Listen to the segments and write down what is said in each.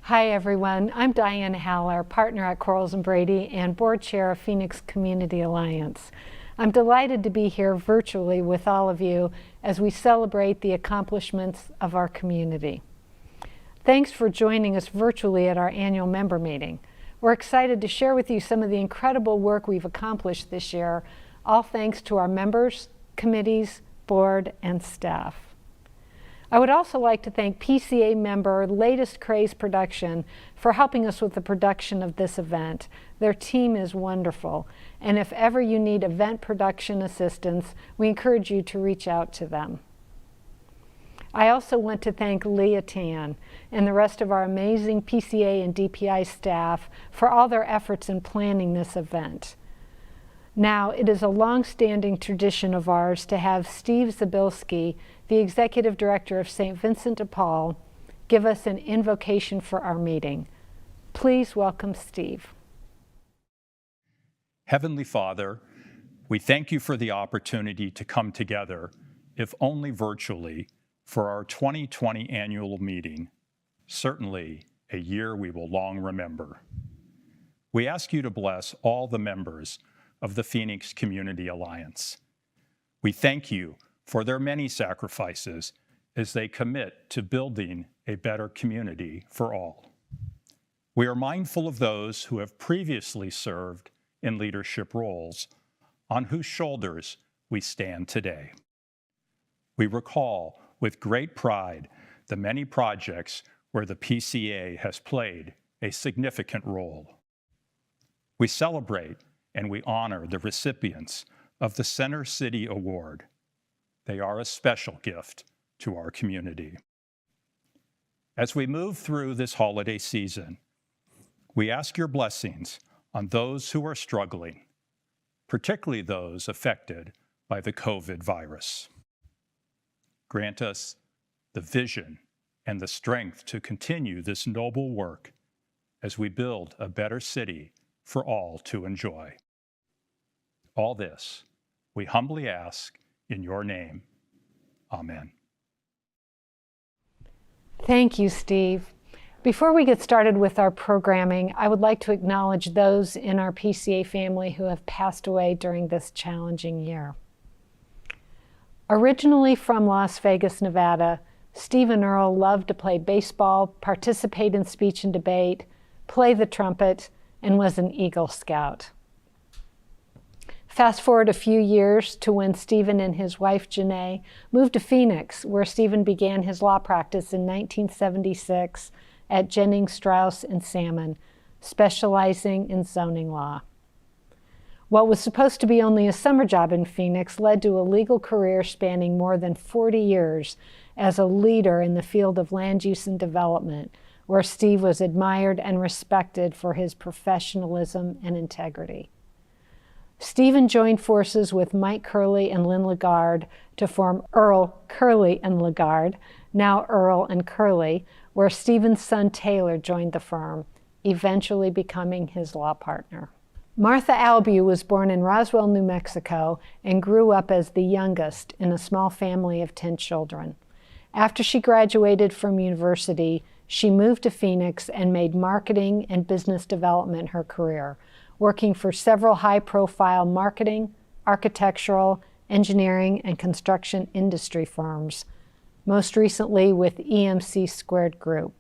Hi everyone, I'm Diane Haller, partner at Corals and Brady and board chair of Phoenix Community Alliance. I'm delighted to be here virtually with all of you as we celebrate the accomplishments of our community. Thanks for joining us virtually at our annual member meeting. We're excited to share with you some of the incredible work we've accomplished this year, all thanks to our members, committees, board, and staff. I would also like to thank PCA member Latest Craze Production for helping us with the production of this event. Their team is wonderful, and if ever you need event production assistance, we encourage you to reach out to them. I also want to thank Leah Tan and the rest of our amazing PCA and DPI staff for all their efforts in planning this event. Now, it is a long-standing tradition of ours to have Steve Zabilski, the Executive Director of St. Vincent de Paul, give us an invocation for our meeting. Please welcome Steve. Heavenly Father, we thank you for the opportunity to come together, if only virtually, for our 2020 annual meeting, certainly a year we will long remember. We ask you to bless all the members of the Phoenix Community Alliance. We thank you for their many sacrifices as they commit to building a better community for all. We are mindful of those who have previously served in leadership roles, on whose shoulders we stand today. We recall with great pride the many projects where the PCA has played a significant role. We celebrate and we honor the recipients of the Center City Award. They are a special gift to our community. As we move through this holiday season, we ask your blessings on those who are struggling, particularly those affected by the COVID virus. Grant us the vision and the strength to continue this noble work as we build a better city for all to enjoy. All this we humbly ask in your name. Amen. Thank you, Steve. Before we get started with our programming, I would like to acknowledge those in our PCA family who have passed away during this challenging year. Originally from Las Vegas, Nevada, Steve and Earl loved to play baseball, participate in speech and debate, play the trumpet, and was an Eagle Scout. Fast forward a few years to when Stephen and his wife, Janae, moved to Phoenix, where Stephen began his law practice in 1976 at Jennings, Strauss & Salmon, specializing in zoning law. What was supposed to be only a summer job in Phoenix led to a legal career spanning more than 40 years as a leader in the field of land use and development, where Steve was admired and respected for his professionalism and integrity. Stephen joined forces with Mike Curley and Lynn Lagarde to form Earl, Curley and Lagarde, now Earl and Curley, where Stephen's son Taylor joined the firm, eventually becoming his law partner. Martha Albieu was born in Roswell, New Mexico, and grew up as the youngest in a small family of 10 children. After she graduated from university, she moved to Phoenix and made marketing and business development her career, working for several high-profile marketing, architectural, engineering, and construction industry firms, most recently with EMC Squared Group.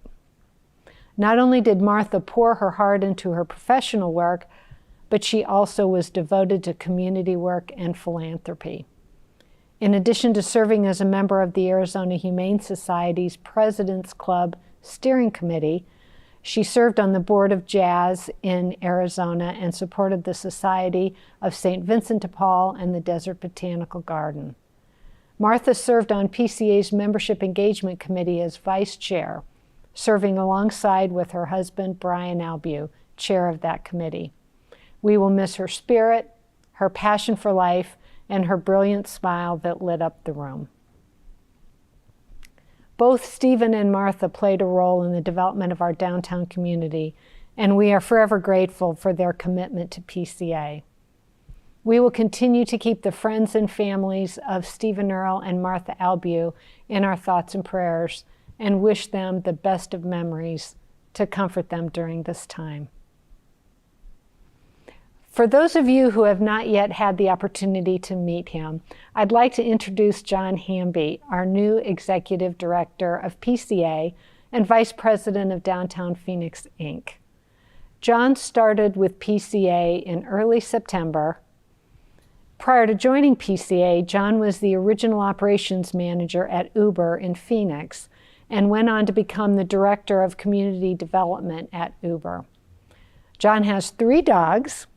Not only did Martha pour her heart into her professional work, but she also was devoted to community work and philanthropy. In addition to serving as a member of the Arizona Humane Society's President's Club Steering Committee, she served on the board of Jazz in Arizona and supported the Society of St. Vincent de Paul and the Desert Botanical Garden. Martha served on PCA's Membership Engagement Committee as vice chair, serving alongside with her husband, Brian Albieu, chair of that committee. We will miss her spirit, her passion for life, and her brilliant smile that lit up the room. Both Stephen and Martha played a role in the development of our downtown community, and we are forever grateful for their commitment to PCA. We will continue to keep the friends and families of Stephen Earl and Martha Albieu in our thoughts and prayers, and wish them the best of memories to comfort them during this time. For those of you who have not yet had the opportunity to meet him, I'd like to introduce John Hamby, our new Executive Director of PCA and Vice President of Downtown Phoenix, Inc. John started with PCA in early September. Prior to joining PCA, John was the original operations manager at Uber in Phoenix and went on to become the Director of Community Development at Uber. John has 3 dogs,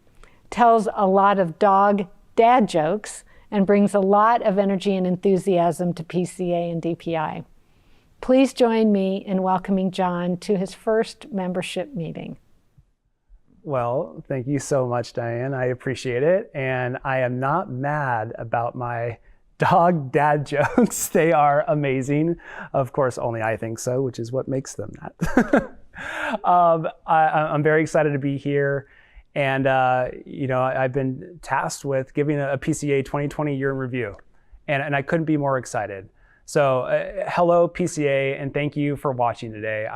tells a lot of dog dad jokes, and brings a lot of energy and enthusiasm to PCA and DPI. Please join me in welcoming John to his first membership meeting. Well, thank you so much, Diane. I appreciate it. And I am not mad about my dog dad jokes. They are amazing. Of course, only I think so, which is what makes them that. I'm very excited to be here. And, I've been tasked with giving a PCA 2020 year in review. And I couldn't be more excited. So hello, PCA, and thank you for watching today.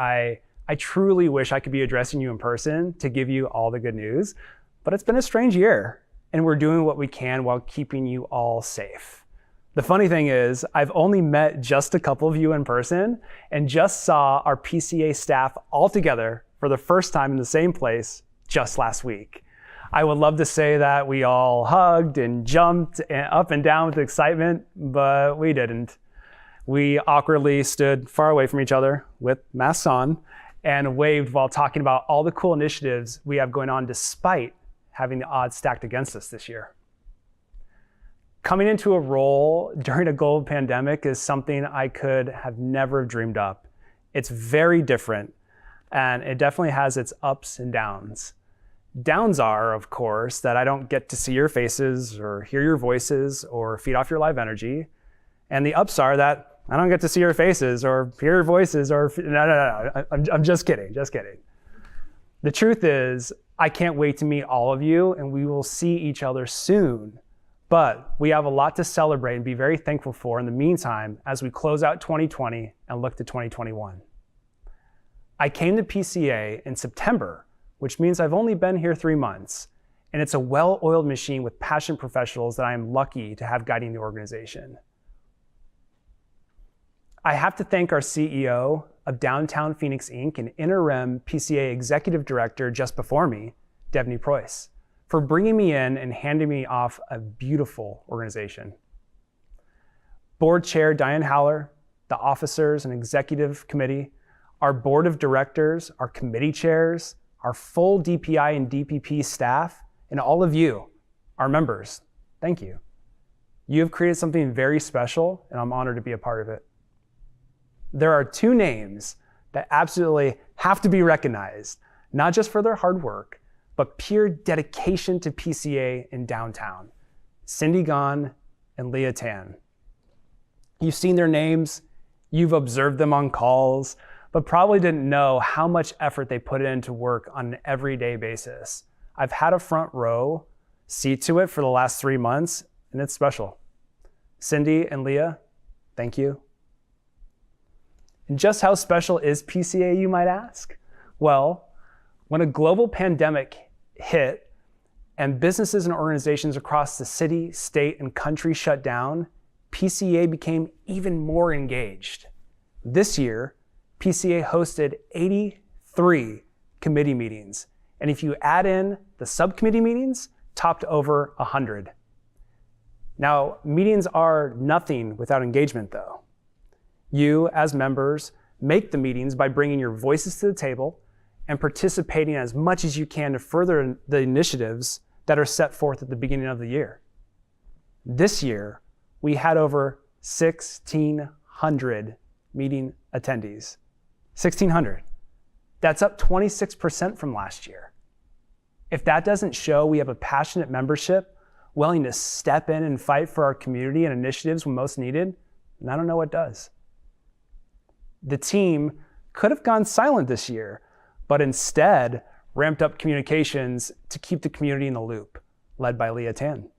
I truly wish I could be addressing you in person to give you all the good news, but it's been a strange year, and we're doing what we can while keeping you all safe. The funny thing is, I've only met just a couple of you in person and just saw our PCA staff all together for the first time in the same place just last week. I would love to say that we all hugged and jumped up and down with excitement, but we didn't. We awkwardly stood far away from each other with masks on and waved while talking about all the cool initiatives we have going on despite having the odds stacked against us this year. Coming into a role during a global pandemic is something I could have never dreamed up. It's very different, and it definitely has its ups and downs. Downs are, of course, that I don't get to see your faces or hear your voices or feed off your live energy. And the ups are that I don't get to see your faces or hear your voices or, no. I'm just kidding. The truth is, I can't wait to meet all of you, and we will see each other soon. But we have a lot to celebrate and be very thankful for in the meantime as we close out 2020 and look to 2021. I came to PCA in September, which means I've only been here 3 months, and it's a well-oiled machine with passionate professionals that I am lucky to have guiding the organization. I have to thank our CEO of Downtown Phoenix, Inc. and interim PCA Executive Director just before me, Devney Preuss, for bringing me in and handing me off a beautiful organization. Board Chair Diane Haller, the officers and executive committee, our board of directors, our committee chairs, our full DPI and DPP staff, and all of you, our members, thank you. You have created something very special, and I'm honored to be a part of it. There are 2 names that absolutely have to be recognized, not just for their hard work, but pure dedication to PCA in downtown. Cindy Gahn and Leah Tan. You've seen their names, you've observed them on calls, but probably didn't know how much effort they put into work on an everyday basis. I've had a front row seat to it for the last 3 months, and it's special. Cindy and Leah, thank you. And just how special is PCA, you might ask? Well, when a global pandemic hit and businesses and organizations across the city, state, and country shut down, PCA became even more engaged. This year, PCA hosted 83 committee meetings, and if you add in the subcommittee meetings, topped over 100. Now, meetings are nothing without engagement, though. You, as members, make the meetings by bringing your voices to the table and participating as much as you can to further the initiatives that are set forth at the beginning of the year. This year, we had over 1,600 meeting attendees. 1,600. That's up 26% from last year. If that doesn't show we have a passionate membership, willing to step in and fight for our community and initiatives when most needed, then I don't know what does. The team could have gone silent this year, but instead ramped up communications to keep the community in the loop, led by Leah Tan.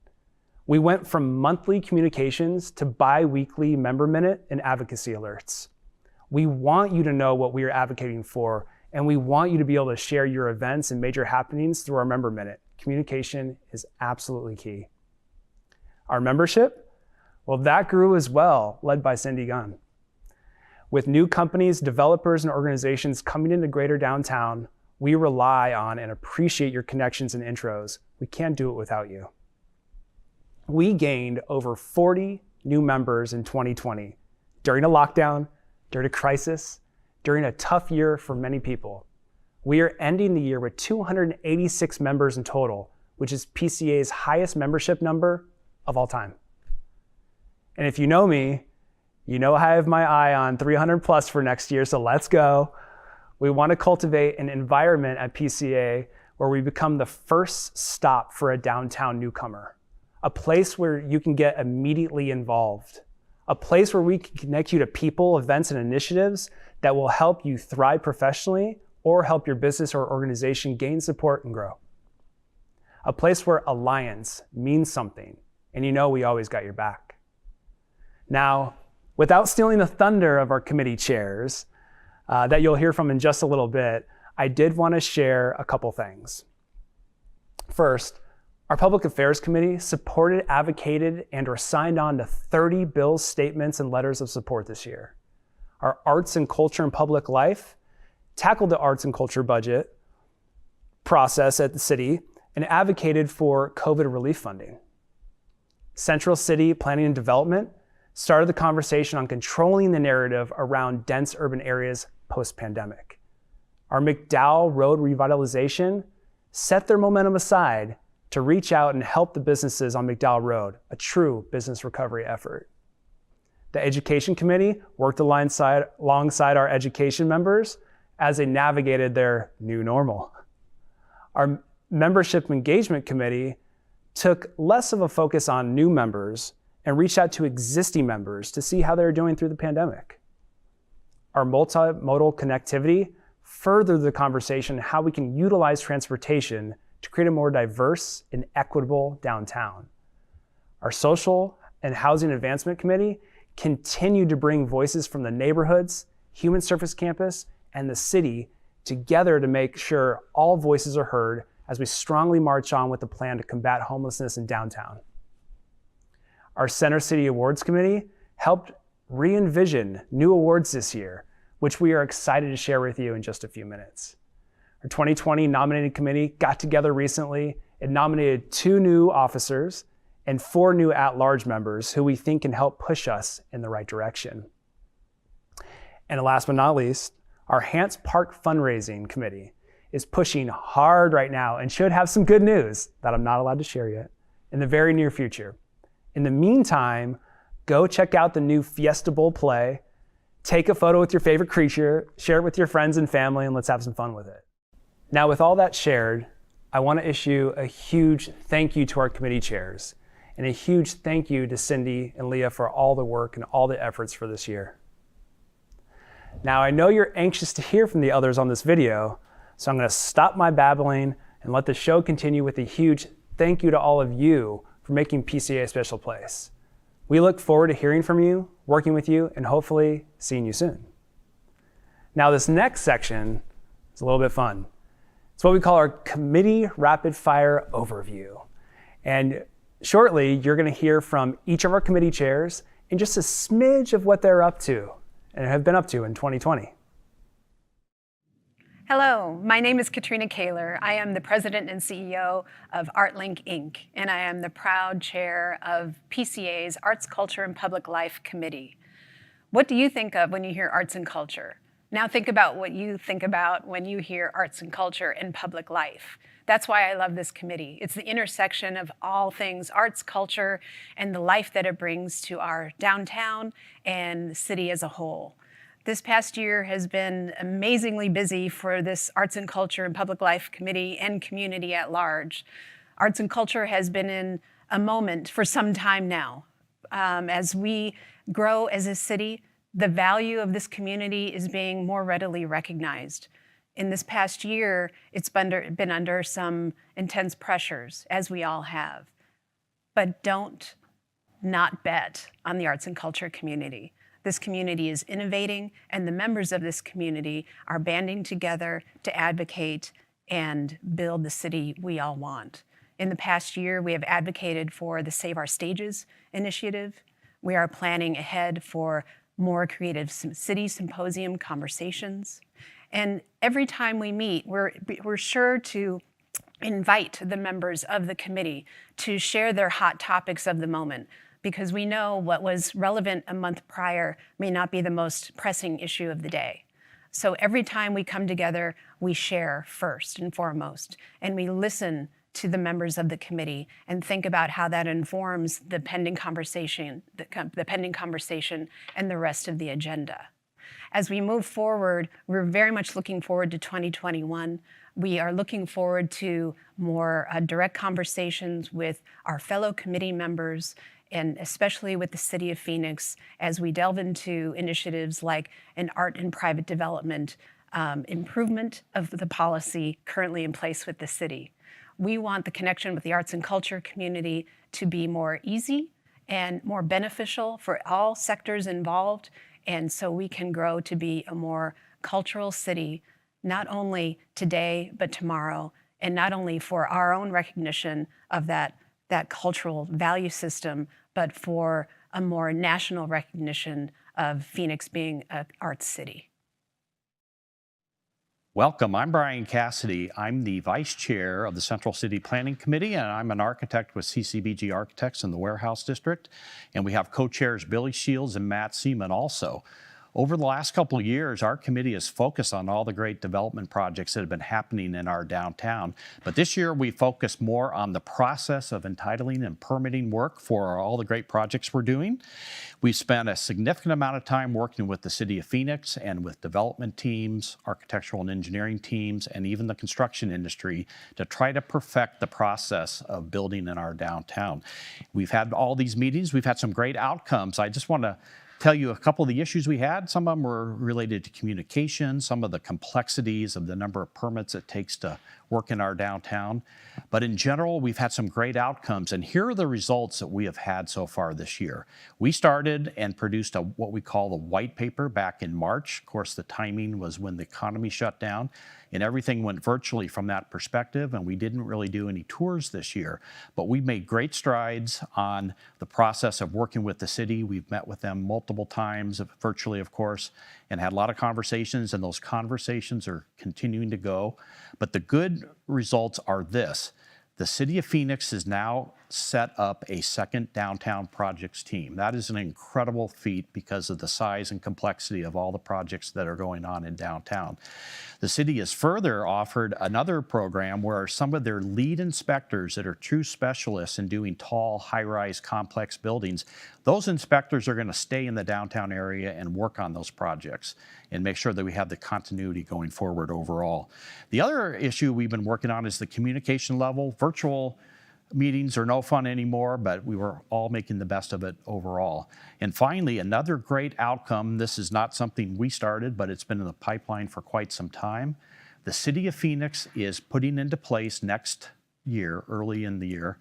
We went from monthly communications to bi-weekly member minute and advocacy alerts. We want you to know what we are advocating for And we want you to be able to share your events and major happenings through our Member Minute. Communication is absolutely key. Our membership, well, that grew as well, led by Cindy Gunn. With new companies, developers, and organizations coming into Greater Downtown, we rely on and appreciate your connections and intros. We can't do it without you. We gained over 40 new members in 2020 during a lockdown, during a crisis, during a tough year for many people. We are ending the year with 286 members in total, which is PCA's highest membership number of all time. And if you know me, you know I have my eye on 300 plus for next year, so let's go. We want to cultivate an environment at PCA where we become the first stop for a downtown newcomer, a place where you can get immediately involved, a place where we can connect you to people, events, and initiatives that will help you thrive professionally or help your business or organization gain support and grow. A place where alliance means something, and you know we always got your back. Now, without stealing the thunder of our committee chairs that you'll hear from in just a little bit, I did want to share a couple things. First, our Public Affairs Committee supported, advocated, and or signed on to 30 bills, statements, and letters of support this year. Our Arts and Culture and Public Life tackled the arts and culture budget process at the city and advocated for COVID relief funding. Central City Planning and Development started the conversation on controlling the narrative around dense urban areas post-pandemic. Our McDowell Road revitalization set their momentum aside to reach out and help the businesses on McDowell Road, a true business recovery effort. The Education Committee worked alongside our education members as they navigated their new normal. Our Membership Engagement Committee took less of a focus on new members and reached out to existing members to see how they were doing through the pandemic. Our multimodal connectivity furthered the conversation on how we can utilize transportation to create a more diverse and equitable downtown. Our Social and Housing Advancement Committee continued to bring voices from the neighborhoods, Human Service Campus, and the city together to make sure all voices are heard as we strongly march on with the plan to combat homelessness in downtown. Our Center City Awards Committee helped re-envision new awards this year, which we are excited to share with you in just a few minutes. Our 2020 nominating committee got together recently and nominated 2 new officers and 4 new at-large members who we think can help push us in the right direction. And last but not least, our Hants Park Fundraising Committee is pushing hard right now and should have some good news that I'm not allowed to share yet in the very near future. In the meantime, go check out the new Fiesta Bowl play, take a photo with your favorite creature, share it with your friends and family, and let's have some fun with it. Now, with all that shared, I want to issue a huge thank you to our committee chairs and a huge thank you to Cindy and Leah for all the work and all the efforts for this year. Now, I know you're anxious to hear from the others on this video, so I'm going to stop my babbling and let the show continue with a huge thank you to all of you for making PCA a special place. We look forward to hearing from you, working with you, and hopefully seeing you soon. Now, this next section is a little bit fun. It's what we call our Committee Rapid Fire Overview. And shortly, you're going to hear from each of our committee chairs and just a smidge of what they're up to and have been up to in 2020. Hello, my name is Katrina Kaler. I am the president and CEO of ArtLink Inc., and I am the proud chair of PCA's Arts, Culture, and Public Life Committee. What do you think of when you hear arts and culture? Now think about what you think about when you hear arts and culture and public life. That's why I love this committee. It's the intersection of all things arts, culture, and the life that it brings to our downtown and the city as a whole. This past year has been amazingly busy for this Arts and Culture and Public Life Committee and community at large. Arts and culture has been in a moment for some time now. As we grow as a city, the value of this community is being more readily recognized. In this past year, it's been under some intense pressures, as we all have. But don't not bet on the arts and culture community. This community is innovating, and the members of this community are banding together to advocate and build the city we all want. In the past year, we have advocated for the Save Our Stages initiative. We are planning ahead for more creative city symposium conversations. And every time we meet, we're sure to invite the members of the committee to share their hot topics of the moment, because we know what was relevant a month prior may not be the most pressing issue of the day. So every time we come together, we share first and foremost, and we listen to the members of the committee and think about how that informs the pending conversation, and the rest of the agenda. As we move forward, we're very much looking forward to 2021. We are looking forward to more direct conversations with our fellow committee members, and especially with the City of Phoenix, as we delve into initiatives like an art and private development improvement of the policy currently in place with the city. We want the connection with the arts and culture community to be more easy and more beneficial for all sectors involved, and so we can grow to be a more cultural city, not only today, but tomorrow, and not only for our own recognition of that cultural value system, but for a more national recognition of Phoenix being an arts city. Welcome, I'm Brian Cassidy. I'm the Vice Chair of the Central City Planning Committee, and I'm an architect with CCBG Architects in the Warehouse District. And we have co-chairs Billy Shields and Matt Seaman also. Over the last couple of years, our committee has focused on all the great development projects that have been happening in our downtown. But this year, we focused more on the process of entitling and permitting work for all the great projects we're doing. We've spent a significant amount of time working with the City of Phoenix and with development teams, architectural and engineering teams, and even the construction industry to try to perfect the process of building in our downtown. We've had all these meetings. We've had some great outcomes. I just want to tell you a couple of the issues we had. Some of them were related to communication, some of the complexities of the number of permits it takes to work in our downtown. But in general, we've had some great outcomes, and here are the results that we have had so far this year. We started and produced what we call the white paper back in March. Of course, the timing was when the economy shut down, and everything went virtually from that perspective, and we didn't really do any tours this year. But we made great strides on the process of working with the city. We've met with them multiple times, virtually of course, and had a lot of conversations, and those conversations are continuing to go. But the good results are this. The City of Phoenix has now set up a second downtown projects team. That is an incredible feat because of the size and complexity of all the projects that are going on in downtown. The city has further offered another program where some of their lead inspectors that are true specialists in doing tall, high-rise, complex buildings, those inspectors are going to stay in the downtown area and work on those projects and make sure that we have the continuity going forward overall. The other issue we've been working on is the communication level. Virtual meetings are no fun anymore, but we were all making the best of it overall. And finally, another great outcome, this is not something we started, but it's been in the pipeline for quite some time. The City of Phoenix is putting into place next year, early in the year,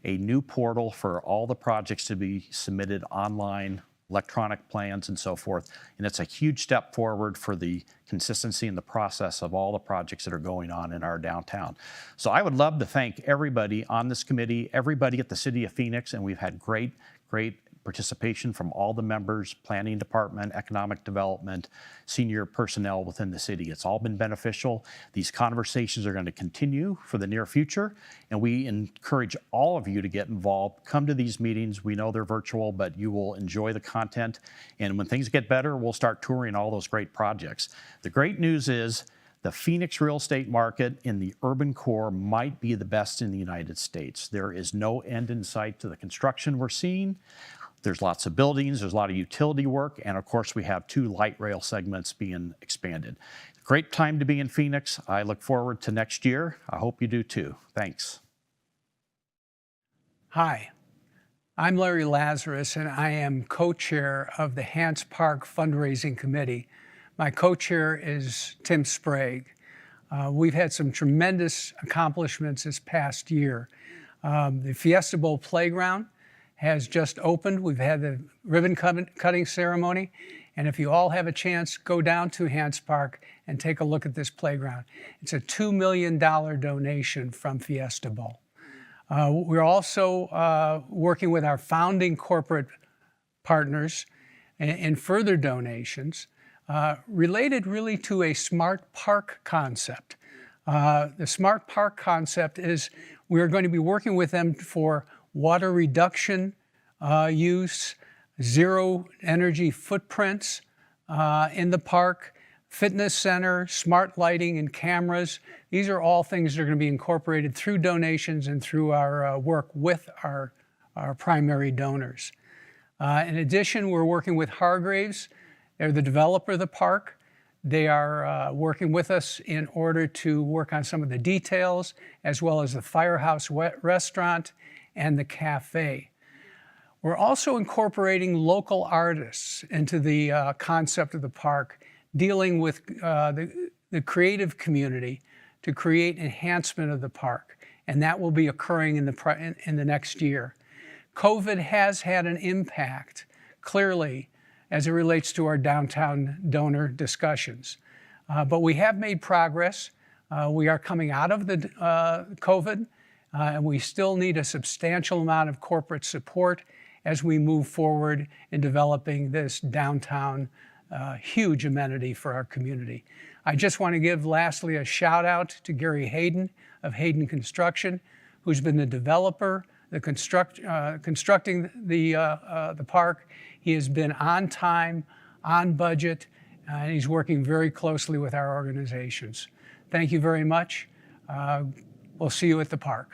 a new portal for all the projects to be submitted online, electronic plans and so forth. And it's a huge step forward for the consistency in the process of all the projects that are going on in our downtown. So I would love to thank everybody on this committee, everybody at the City of Phoenix, and we've had great participation from all the members, planning department, economic development, senior personnel within the city. It's all been beneficial. These conversations are going to continue for the near future, and we encourage all of you to get involved. Come to these meetings. We know they're virtual, but you will enjoy the content. And when things get better, we'll start touring all those great projects. The great news is the Phoenix real estate market in the urban core might be the best in the United States. There is no end in sight to the construction we're seeing. There's lots of buildings, there's a lot of utility work, and of course we have 2 light rail segments being expanded. Great time to be in Phoenix. I look forward to next year. I hope you do too. Thanks. Hi, I'm Larry Lazarus, and I am co-chair of the Hance Park Fundraising Committee. My co-chair is Tim Sprague. We've had some tremendous accomplishments this past year. The Fiesta Bowl Playground has just opened. We've had the ribbon cutting ceremony. And if you all have a chance, go down to Hance Park and take a look at this playground. It's a $2 million donation from Fiesta Bowl. We're also working with our founding corporate partners in further donations related really to a smart park concept. The smart park concept is we're going to be working with them for water reduction use, zero energy footprints in the park, fitness center, smart lighting and cameras. These are all things that are going to be incorporated through donations and through our work with our primary donors. In addition, we're working with Hargraves. They're the developer of the park. They are working with us in order to work on some of the details, as well as the Firehouse restaurant and the cafe. We're also incorporating local artists into the concept of the park, dealing with the creative community to create enhancement of the park, and that will be occurring in the next year. COVID has had an impact, clearly, as it relates to our downtown donor discussions. But we have made progress. We are coming out of the COVID, and we still need a substantial amount of corporate support as we move forward in developing this downtown huge amenity for our community. I just want to give lastly a shout out to Gary Hayden of Hayden Construction, who's been the developer, constructing the park. He has been on time, on budget, and he's working very closely with our organizations. Thank you very much. We'll see you at the park.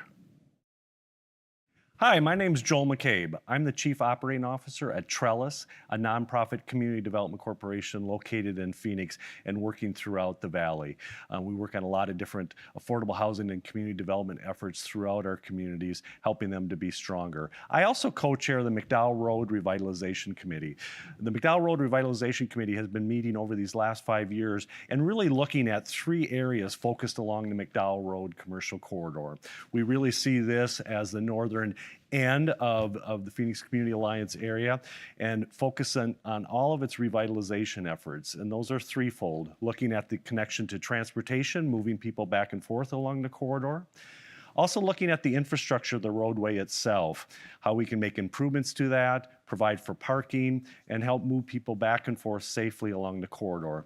Hi, my name is Joel McCabe. I'm the Chief Operating Officer at Trellis, a nonprofit community development corporation located in Phoenix and working throughout the Valley. We work on a lot of different affordable housing and community development efforts throughout our communities, helping them to be stronger. I also co-chair the McDowell Road Revitalization Committee. The McDowell Road Revitalization Committee has been meeting over these last 5 years and really looking at 3 areas focused along the McDowell Road commercial corridor. We really see this as the northern end of the Phoenix Community Alliance area and focus on all of its revitalization efforts. And those are threefold: looking at the connection to transportation, moving people back and forth along the corridor. Also looking at the infrastructure of the roadway itself, how we can make improvements to that, provide for parking, and help move people back and forth safely along the corridor.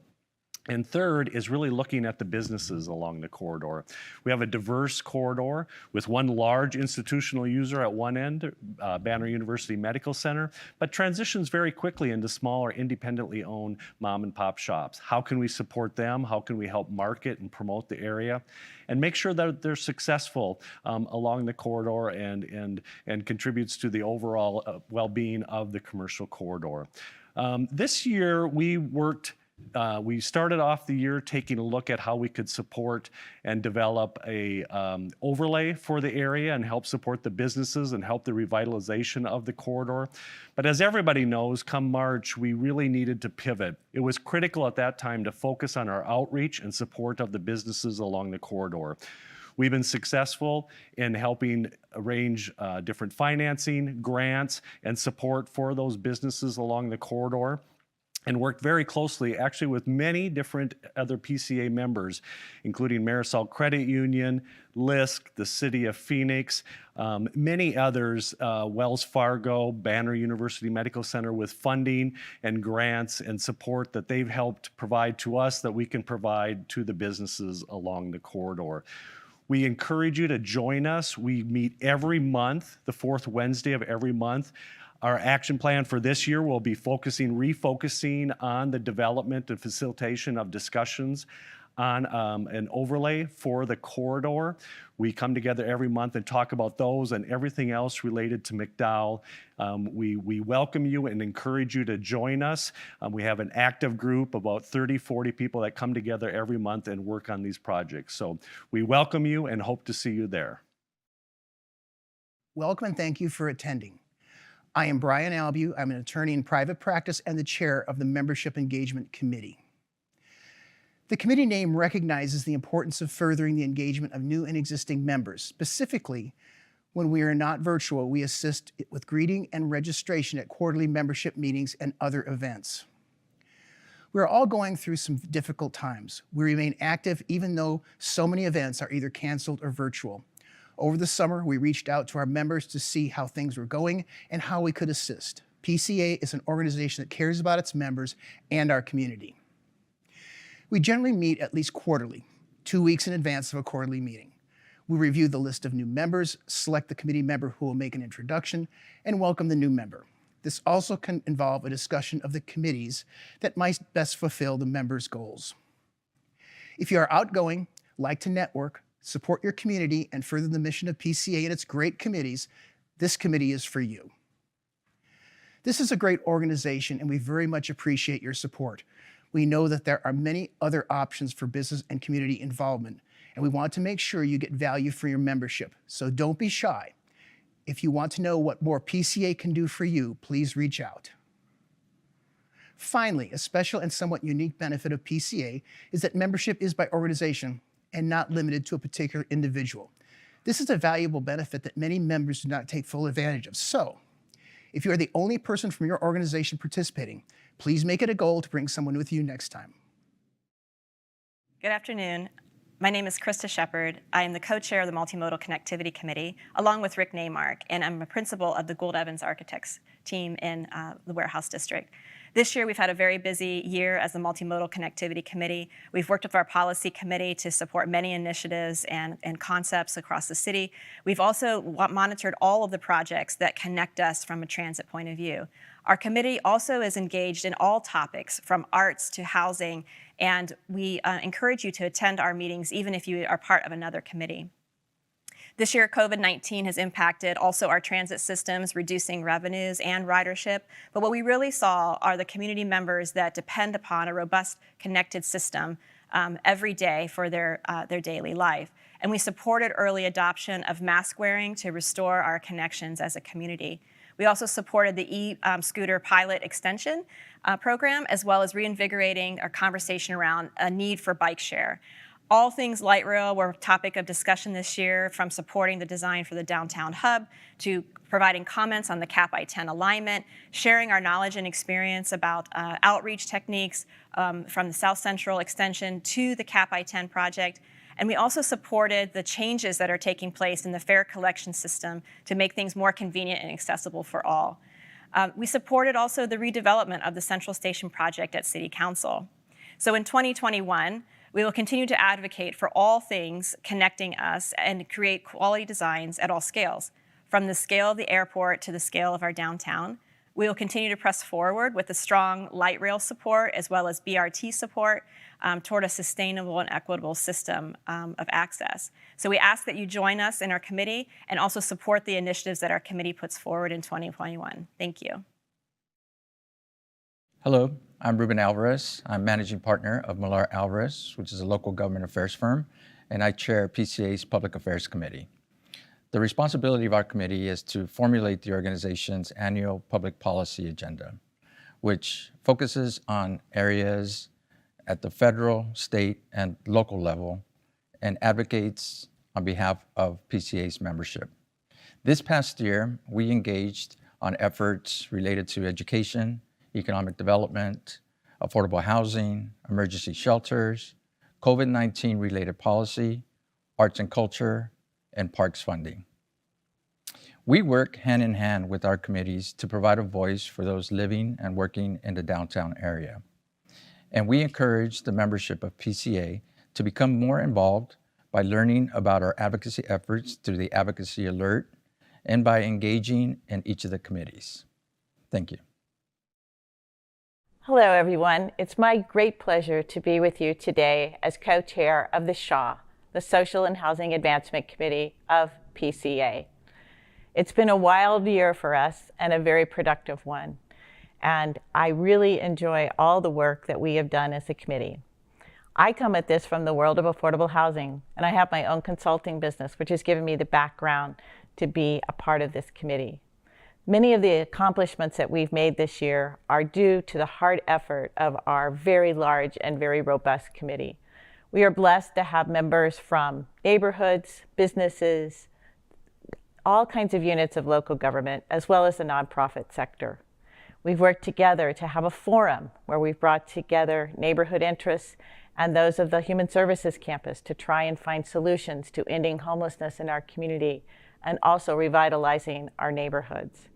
And third is really looking at the businesses along the corridor. We have a diverse corridor with one large institutional user at one end, Banner University Medical Center, but transitions very quickly into smaller, independently owned mom and pop shops. How can we support them? How can we help market and promote the area? And make sure that they're successful along the corridor and contributes to the overall well-being of the commercial corridor. This year, we started off the year taking a look at how we could support and develop a overlay for the area and help support the businesses and help the revitalization of the corridor. But as everybody knows, come March, we really needed to pivot. It was critical at that time to focus on our outreach and support of the businesses along the corridor. We've been successful in helping arrange different financing, grants, and support for those businesses along the corridor, and worked very closely actually with many different other PCA members, including Marisol Credit Union, LISC, the City of Phoenix, many others, Wells Fargo, Banner University Medical Center, with funding and grants and support that they've helped provide to us that we can provide to the businesses along the corridor. We encourage you to join us. We meet every month, the 4th Wednesday of every month. Our action plan for this year will be refocusing on the development and facilitation of discussions on an overlay for the corridor. We come together every month and talk about those and everything else related to McDowell. We welcome you and encourage you to join us. We have an active group, about 30, 40 people that come together every month and work on these projects. So we welcome you and hope to see you there. Welcome and thank you for attending. I am Brian Albu. I'm an attorney in private practice and the chair of the Membership Engagement Committee. The committee name recognizes the importance of furthering the engagement of new and existing members. Specifically, When we are not virtual, we assist with greeting and registration at quarterly membership meetings and other events. We are all going through some difficult times. We remain active even though so many events are either canceled or virtual. Over the summer, we reached out to our members to see how things were going and how we could assist. PCA is an organization that cares about its members and our community. We generally meet at least quarterly, 2 weeks in advance of a quarterly meeting. We review the list of new members, select the committee member who will make an introduction, and welcome the new member. This also can involve a discussion of the committees that might best fulfill the members' goals. If you are outgoing, like to network, support your community, and further the mission of PCA and its great committees, this committee is for you. This is a great organization, and we very much appreciate your support. We know that there are many other options for business and community involvement, and we want to make sure you get value for your membership, so don't be shy. If you want to know what more PCA can do for you, please reach out. Finally, a special and somewhat unique benefit of PCA is that membership is by organization and not limited to a particular individual. This is a valuable benefit that many members do not take full advantage of. So, if you are the only person from your organization participating, please make it a goal to bring someone with you next time. Good afternoon. My name is Krista Shepard. I am the co-chair of the Multimodal Connectivity Committee, along with Rick Neymark, and I'm a principal of the Gould Evans Architects team in the Warehouse District. This year, we've had a very busy year as the Multimodal Connectivity Committee. We've worked with our policy committee to support many initiatives and concepts across the city. We've also monitored all of the projects that connect us from a transit point of view. Our committee also is engaged in all topics, from arts to housing, and we encourage you to attend our meetings even if you are part of another committee. This year, COVID-19 has impacted also our transit systems, reducing revenues and ridership. But what we really saw are the community members that depend upon a robust, connected system every day for their daily life. And we supported early adoption of mask wearing to restore our connections as a community. We also supported the e-scooter pilot extension program, as well as reinvigorating our conversation around a need for bike share. All things light rail were a topic of discussion this year, from supporting the design for the downtown hub to providing comments on the Cap I-10 alignment, sharing our knowledge and experience about outreach techniques from the South Central extension to the Cap I-10 project. And we also supported the changes that are taking place in the fare collection system to make things more convenient and accessible for all. We supported also the redevelopment of the Central Station project at City Council. So in 2021, we will continue to advocate for all things connecting us and create quality designs at all scales, from the scale of the airport to the scale of our downtown. We will continue to press forward with a strong light rail support as well as BRT support toward a sustainable and equitable system of access. So we ask that you join us in our committee and also support the initiatives that our committee puts forward in 2021. Thank you. Hello, I'm Ruben Alvarez. I'm managing partner of Millar Alvarez, which is a local government affairs firm, and I chair PCA's Public Affairs Committee. The responsibility of our committee is to formulate the organization's annual public policy agenda, which focuses on areas at the federal, state, and local level and advocates on behalf of PCA's membership. This past year, we engaged on efforts related to education, economic development, affordable housing, emergency shelters, COVID-19 related policy, arts and culture, and parks funding. We work hand in hand with our committees to provide a voice for those living and working in the downtown area. And we encourage the membership of PCA to become more involved by learning about our advocacy efforts through the Advocacy Alert and by engaging in each of the committees. Thank you. Hello, everyone. It's my great pleasure to be with you today as co-chair of the SHAW, the Social and Housing Advancement Committee of PCA. It's been a wild year for us and a very productive one, and I really enjoy all the work that we have done as a committee. I come at this from the world of affordable housing, and I have my own consulting business, which has given me the background to be a part of this committee. Many of the accomplishments that we've made this year are due to the hard effort of our very large and very robust committee. We are blessed to have members from neighborhoods, businesses, all kinds of units of local government, as well as the nonprofit sector. We've worked together to have a forum where we've brought together neighborhood interests and those of the Human Services campus to try and find solutions to ending homelessness in our community and also revitalizing our neighborhoods.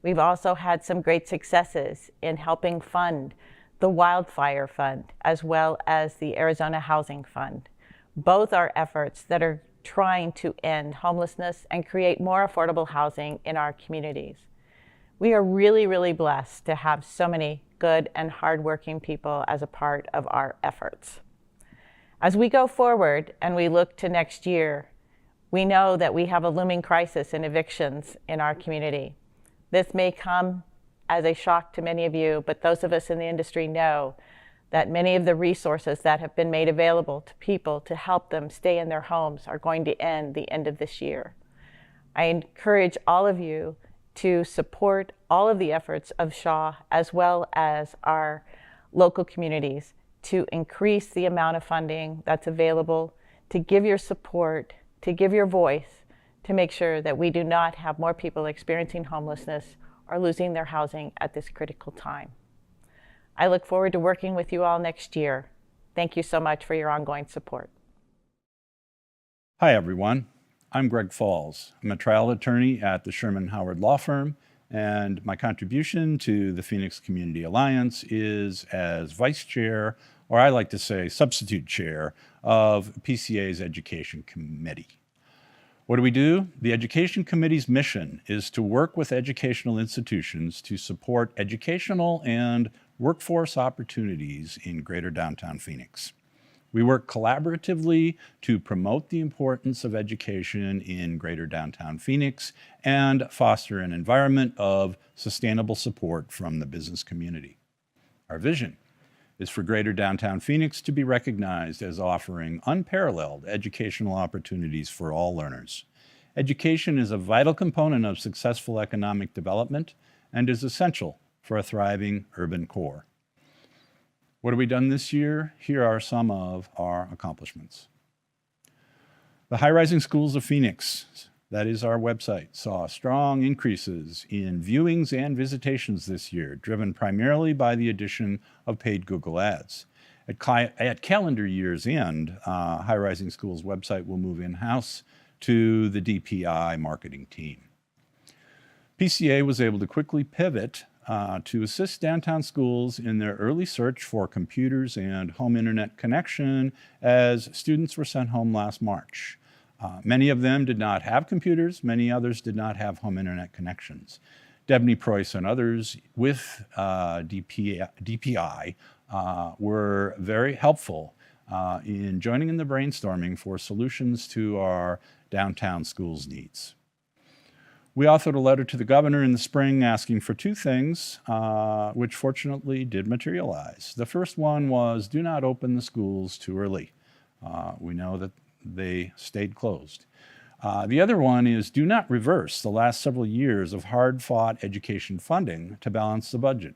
We've also had some great successes in helping fund the Wildfire Fund as well as the Arizona Housing Fund. Both are efforts that are trying to end homelessness and create more affordable housing in our communities. We are really, really blessed to have so many good and hardworking people as a part of our efforts. As we go forward and we look to next year, we know that we have a looming crisis in evictions in our community. This may come as a shock to many of you, but those of us in the industry know that many of the resources that have been made available to people to help them stay in their homes are going to end the end of this year. I encourage all of you to support all of the efforts of Shaw as well as our local communities to increase the amount of funding that's available, to give your support, to give your voice, to make sure that we do not have more people experiencing homelessness or losing their housing at this critical time. I look forward to working with you all next year. Thank you so much for your ongoing support. Hi, everyone. I'm Greg Falls. I'm a trial attorney at the Sherman Howard Law Firm, and my contribution to the Phoenix Community Alliance is as vice chair, or I like to say substitute chair, of PCA's Education Committee. What do we do? The Education Committee's mission is to work with educational institutions to support educational and workforce opportunities in greater downtown Phoenix. We work collaboratively to promote the importance of education in greater downtown Phoenix and foster an environment of sustainable support from the business community. Our vision is for greater downtown Phoenix to be recognized as offering unparalleled educational opportunities for all learners. Education is a vital component of successful economic development and is essential for a thriving urban core. What have we done this year? Here are some of our accomplishments. The High Rising Schools of Phoenix, that is our website, saw strong increases in viewings and visitations this year, driven primarily by the addition of paid Google ads. At calendar year's end, High Rising Schools website will move in-house to the DPI marketing team. PCA was able to quickly pivot to assist downtown schools in their early search for computers and home internet connection as students were sent home last March. Many of them did not have computers, many others did not have home internet connections. Debney Preuss and others with DPI were very helpful in joining in the brainstorming for solutions to our downtown schools needs. We authored a letter to the governor in the spring asking for two things, which fortunately did materialize. The first one was do not open the schools too early. We know that they stayed closed. The other one is do not reverse the last several years of hard-fought education funding to balance the budget.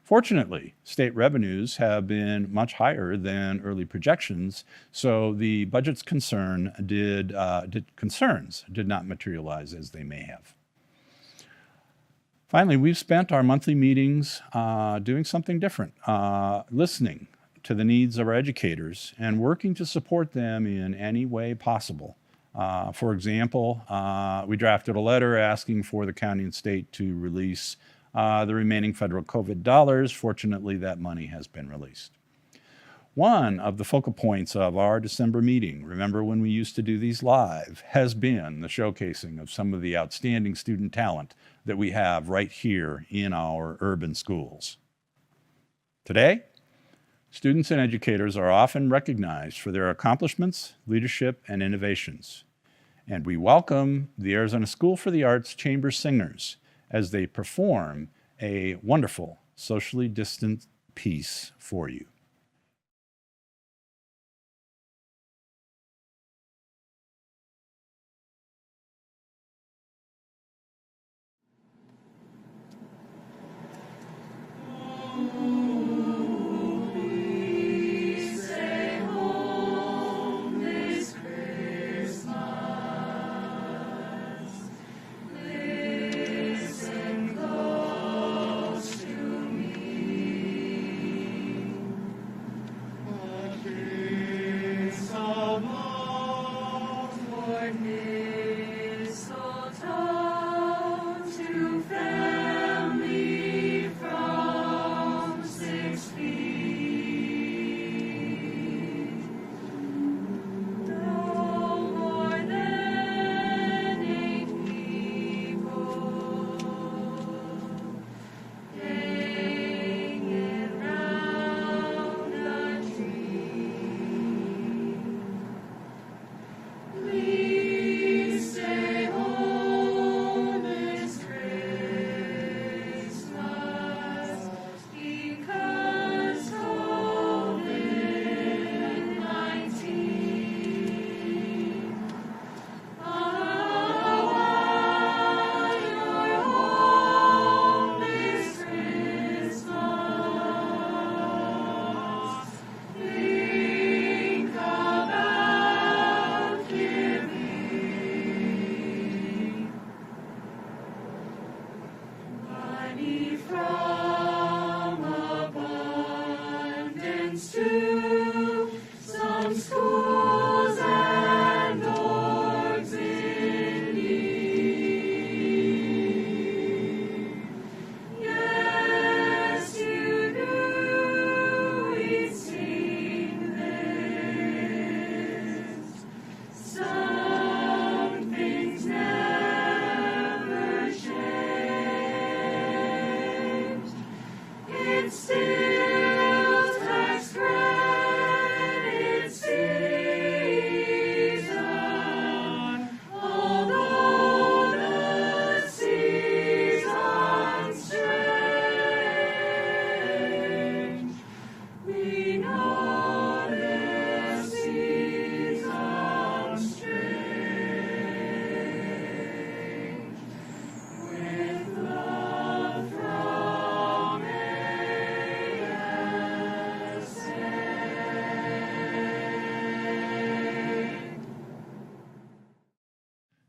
Fortunately, state revenues have been much higher than early projections, so the budget's concerns did not materialize as they may have. Finally, we've spent our monthly meetings doing something different, listening to the needs of our educators and working to support them in any way possible. For example, we drafted a letter asking for the county and state to release the remaining federal COVID dollars. Fortunately, that money has been released. One of the focal points of our December meeting, remember when we used to do these live, has been the showcasing of some of the outstanding student talent that we have right here in our urban schools. Today, students and educators are often recognized for their accomplishments, leadership, and innovations. And we welcome the Arizona School for the Arts Chamber Singers as they perform a wonderful socially distant piece for you.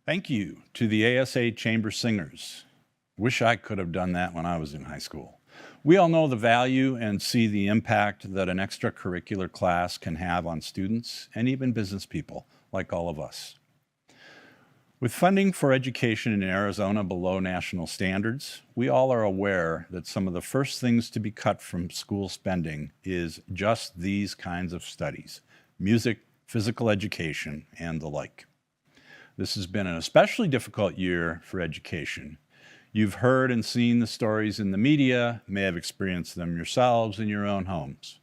Thank you to the ASA Chamber Singers. Wish I could have done that when I was in high school. We all know the value and see the impact that an extracurricular class can have on students and even business people like all of us. With funding for education in Arizona below national standards, we all are aware that some of the first things to be cut from school spending is just these kinds of studies: music, physical education, and the like. This has been an especially difficult year for education. You've heard and seen the stories in the media, may have experienced them yourselves in your own homes.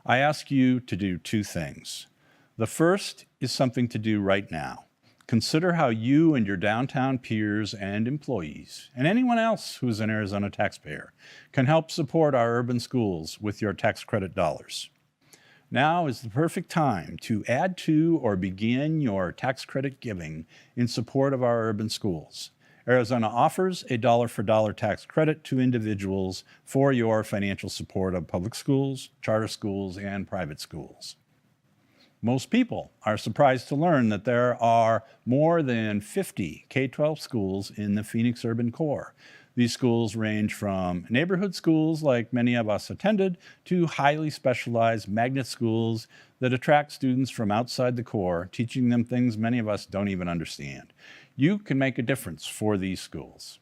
I ask you to do two things. The first is something to do right now. Consider how you and your downtown peers and employees, and anyone else who is an Arizona taxpayer, can help support our urban schools with your tax credit dollars. Now is the perfect time to add to or begin your tax credit giving in support of our urban schools. Arizona offers a dollar-for-dollar tax credit to individuals for your financial support of public schools, charter schools, and private schools. Most people are surprised to learn that there are more than 50 K-12 schools in the Phoenix urban core. These schools range from neighborhood schools like many of us attended to highly specialized magnet schools that attract students from outside the core, teaching them things many of us don't even understand. You can make a difference for these schools.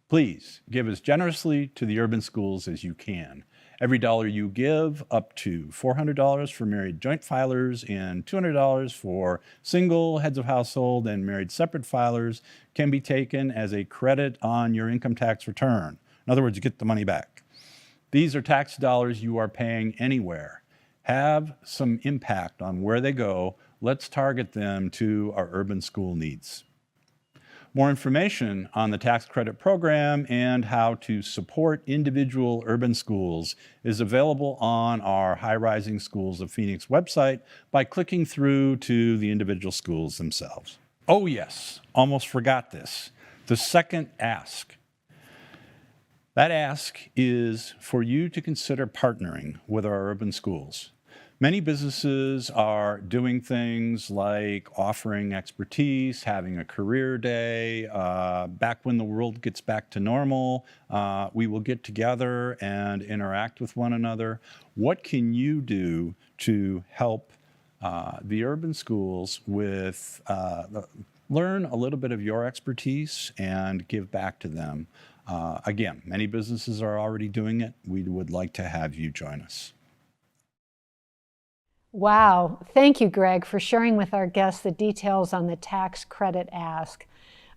Please give as generously to the urban schools as you can. Every dollar you give, up to $400 for married joint filers and $200 for single heads of household and married separate filers, can be taken as a credit on your income tax return. In other words, you get the money back. These are tax dollars you are paying anywhere. Have some impact on where they go. Let's target them to our urban school needs. More information on the tax credit program and how to support individual urban schools is available on our High Rising Schools of Phoenix website by clicking through to the individual schools themselves. Oh yes, almost forgot this. The second ask. That ask is for you to consider partnering with our urban schools. Many businesses are doing things like offering expertise, having a career day. Back when the world gets back to normal, we will get together and interact with one another. What can you do to help the urban schools with, learn a little bit of your expertise and give back to them. Again, many businesses are already doing it. We would like to have you join us. Wow. Thank you, Greg, for sharing with our guests the details on the tax credit ask.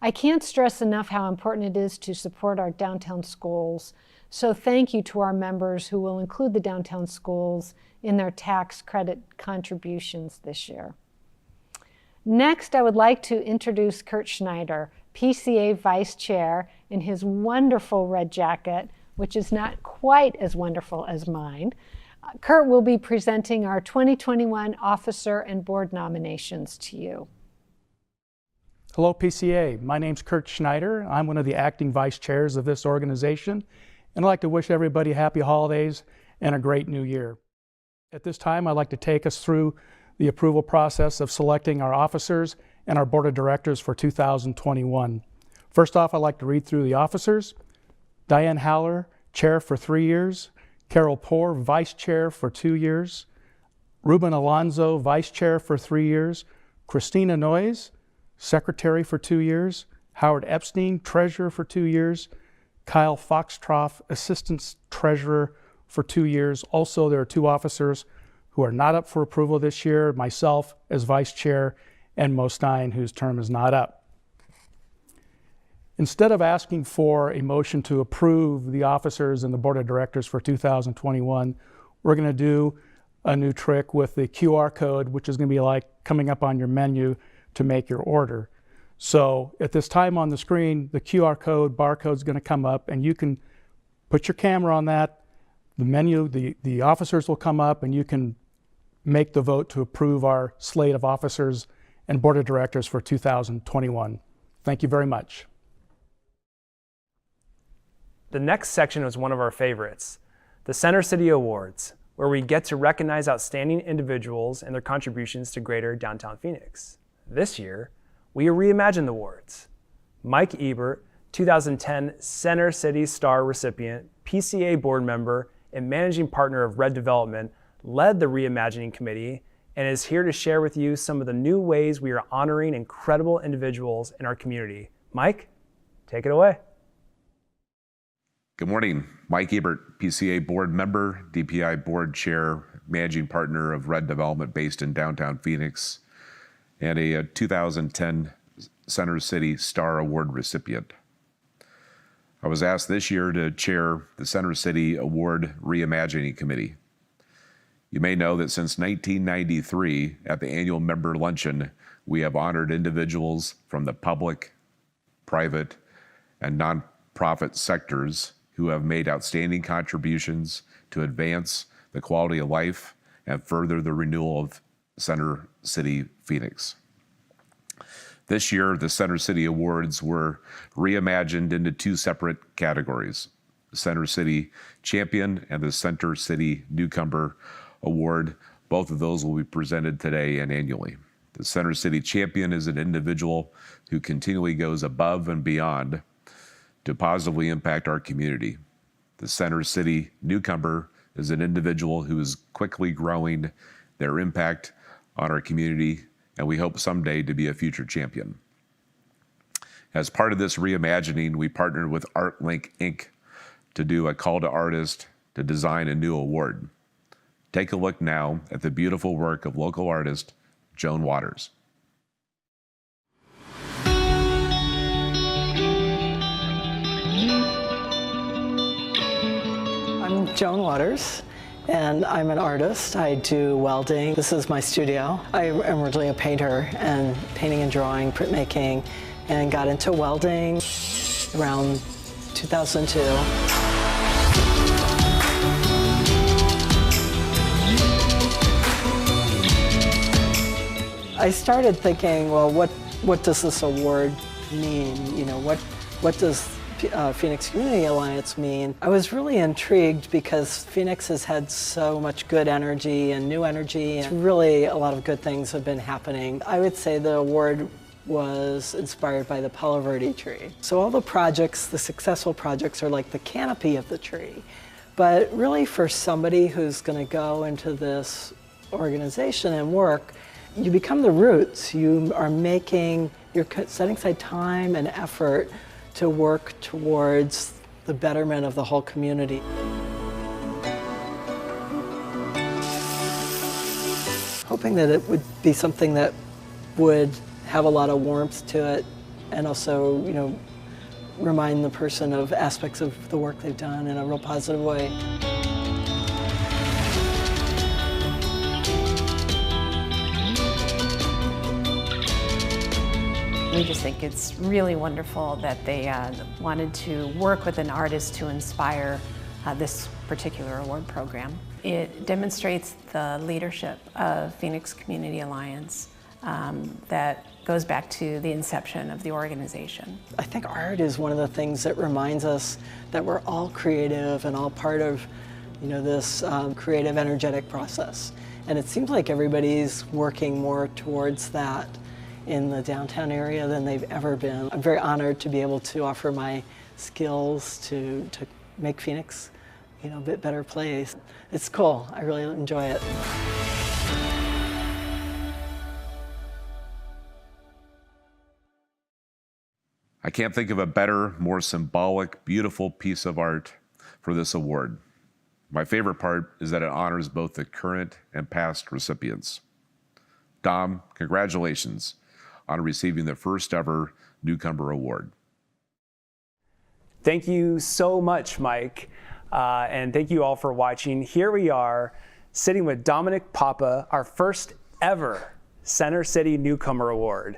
I can't stress enough how important it is to support our downtown schools. So thank you to our members who will include the downtown schools in their tax credit contributions this year. Next, I would like to introduce Kurt Schneider, PCA Vice Chair, in his wonderful red jacket, which is not quite as wonderful as mine. Kurt will be presenting our 2021 officer and board nominations to you. Hello, PCA. My name's Kurt Schneider. I'm one of the acting vice chairs of this organization, and I'd like to wish everybody happy holidays and a great new year. At this time, I'd like to take us through the approval process of selecting our officers and our board of directors for 2021. First off, I'd like to read through the officers. Diane Haller, chair for 3 years. Carol Poore, vice chair for 2 years. Ruben Alonzo, vice chair for 3 years. Christina Noyes, secretary for 2 years. Howard Epstein, treasurer for 2 years. Kyle Foxtroff, assistant treasurer for 2 years. Also, there are 2 officers who are not up for approval this year, myself as vice chair and Mo Stein, whose term is not up. Instead of asking for a motion to approve the officers and the board of directors for 2021, we're going to do a new trick with the QR code, which is going to be like coming up on your menu to make your order. So at this time on the screen, the QR code, barcode is going to come up, and you can put your camera on that. The menu, the officers will come up, and you can make the vote to approve our slate of officers and board of directors for 2021. Thank you very much. The next section was one of our favorites, the Center City Awards, where we get to recognize outstanding individuals and their contributions to greater downtown Phoenix. This year, we reimagined the awards. Mike Ebert, 2010 Center City Star recipient, PCA board member, and managing partner of Red Development, led the reimagining committee and is here to share with you some of the new ways we are honoring incredible individuals in our community. Mike, take it away. Good morning. Mike Ebert, PCA board member, DPI board chair, managing partner of Red Development based in downtown Phoenix, and a 2010 Center City Star Award recipient. I was asked this year to chair the Center City Award Reimagining Committee. You may know that since 1993, at the annual member luncheon, we have honored individuals from the public, private, and nonprofit sectors who have made outstanding contributions to advance the quality of life and further the renewal of Center City Phoenix. This year, the Center City Awards were reimagined into 2 separate categories, the Center City Champion and the Center City Newcomer Award. Both of those will be presented today and annually. The Center City Champion is an individual who continually goes above and beyond to positively impact our community. The Center City Newcomer is an individual who is quickly growing their impact on our community, and we hope someday to be a future champion. As part of this reimagining, we partnered with ArtLink Inc. to do a call to artists to design a new award. Take a look now at the beautiful work of local artist Joan Waters. I'm Joan Waters, and I'm an artist. I do welding. This is my studio. I am originally a painter, and painting and drawing, printmaking, and got into welding around 2002. I started thinking, well, what does this award mean? You know, what does Phoenix Community Alliance mean? I was really intrigued because Phoenix has had so much good energy and new energy, and really a lot of good things have been happening. I would say the award was inspired by the Palo Verde tree. So all the projects, the successful projects, are like the canopy of the tree. But really for somebody who's going to go into this organization and work, you become the roots. You're setting aside time and effort to work towards the betterment of the whole community. Hoping that it would be something that would have a lot of warmth to it, and also, remind the person of aspects of the work they've done in a real positive way. We just think it's really wonderful that they wanted to work with an artist to inspire this particular award program. It demonstrates the leadership of Phoenix Community Alliance that goes back to the inception of the organization. I think art is one of the things that reminds us that we're all creative and all part of this creative, energetic process. And it seems like everybody's working more towards that in the downtown area than they've ever been. I'm very honored to be able to offer my skills to make Phoenix, a bit better place. It's cool. I really enjoy it. I can't think of a better, more symbolic, beautiful piece of art for this award. My favorite part is that it honors both the current and past recipients. Dom, congratulations on receiving the first ever Newcomer Award. Thank you so much, Mike. And thank you all for watching. Here we are sitting with Dominic Papa, our first ever Center City Newcomer Award.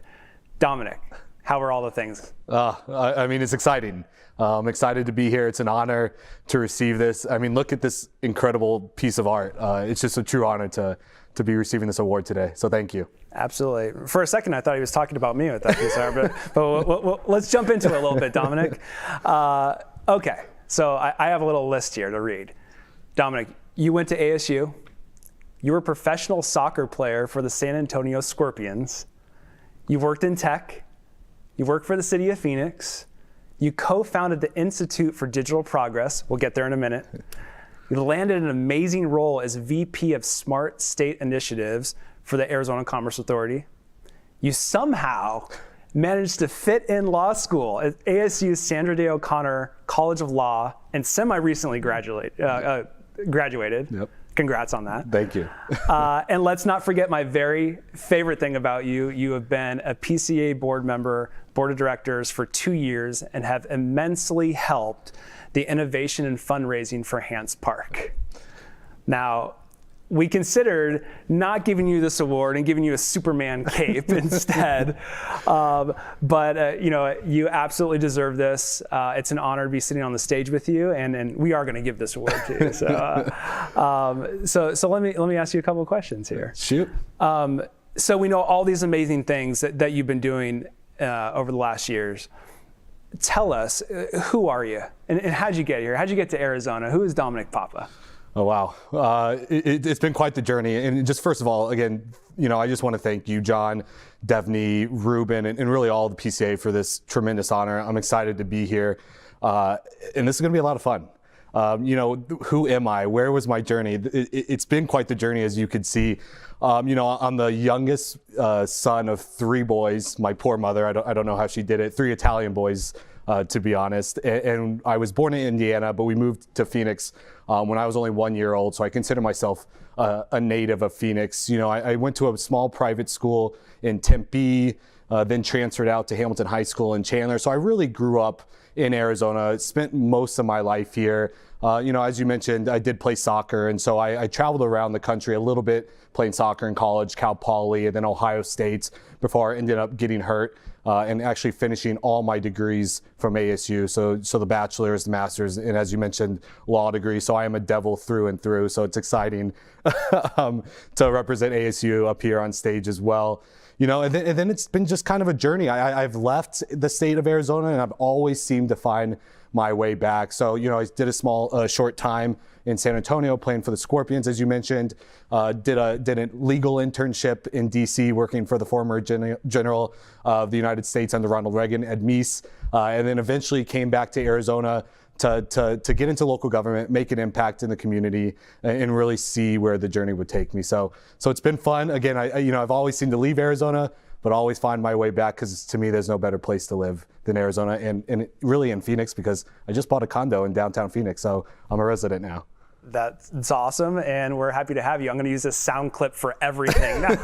Dominic, how are all the things? I mean, it's exciting. I'm excited to be here. It's an honor to receive this. I mean, look at this incredible piece of art. It's just a true honor to be receiving this award today. So thank you. Absolutely. For a second, I thought he was talking about me with that piece of art, but let's jump into it a little bit, Dominic. Okay, so I have a little list here to read. Dominic, you went to ASU. You were a professional soccer player for the San Antonio Scorpions. You've worked in tech. You worked for the city of Phoenix. You co-founded the Institute for Digital Progress. We'll get there in a minute. You landed an amazing role as VP of Smart State Initiatives for the Arizona Commerce Authority. You somehow managed to fit in law school at ASU's Sandra Day O'Connor College of Law and semi-recently graduated. Yep. Congrats on that. Thank you. And let's not forget my very favorite thing about you. You have been a PCA board member, board of directors for 2 years and have immensely helped the innovation and fundraising for Hance Park. Now, we considered not giving you this award and giving you a Superman cape instead, but you absolutely deserve this. It's an honor to be sitting on the stage with you, and we are going to give this award to you. So let me ask you a couple of questions here. Shoot. So we know all these amazing things that you've been doing over the last years. Tell us, who are you, and how'd you get here? How'd you get to Arizona? Who is Dominic Papa? Oh, wow. It's been quite the journey. And just first of all, again, I just want to thank you, John, Devney, Ruben, and really all the PCA for this tremendous honor. I'm excited to be here. And this is going to be a lot of fun. Who am I? Where was my journey? It's been quite the journey, as you could see. I'm the youngest son of 3 boys. My poor mother, I don't know how she did it. 3 Italian boys, to be honest. And I was born in Indiana, but we moved to Phoenix when I was only 1 year old. So I consider myself a native of Phoenix. I went to a small private school in Tempe, then transferred out to Hamilton High School in Chandler. So I really grew up in Arizona, spent most of my life here. As you mentioned, I did play soccer, and so I traveled around the country a little bit playing soccer in college, Cal Poly, and then Ohio State before I ended up getting hurt and actually finishing all my degrees from ASU. So the bachelor's, the master's, and as you mentioned, law degree. So I am a devil through and through. So it's exciting to represent ASU up here on stage as well. And then it's been just kind of a journey. I've left the state of Arizona, and I've always seemed to find my way back. So, I did a short time in San Antonio playing for the Scorpions, as you mentioned. Did a legal internship in DC working for the former General of the United States under Ronald Reagan, Ed Meese, and then eventually came back to Arizona to get into local government, make an impact in the community, and really see where the journey would take me. So it's been fun. Again, I've always seemed to leave Arizona, but always find my way back, because to me, there's no better place to live than Arizona, and really in Phoenix, because I just bought a condo in downtown Phoenix, so I'm a resident now. That's awesome, and we're happy to have you. I'm going to use this sound clip for everything now.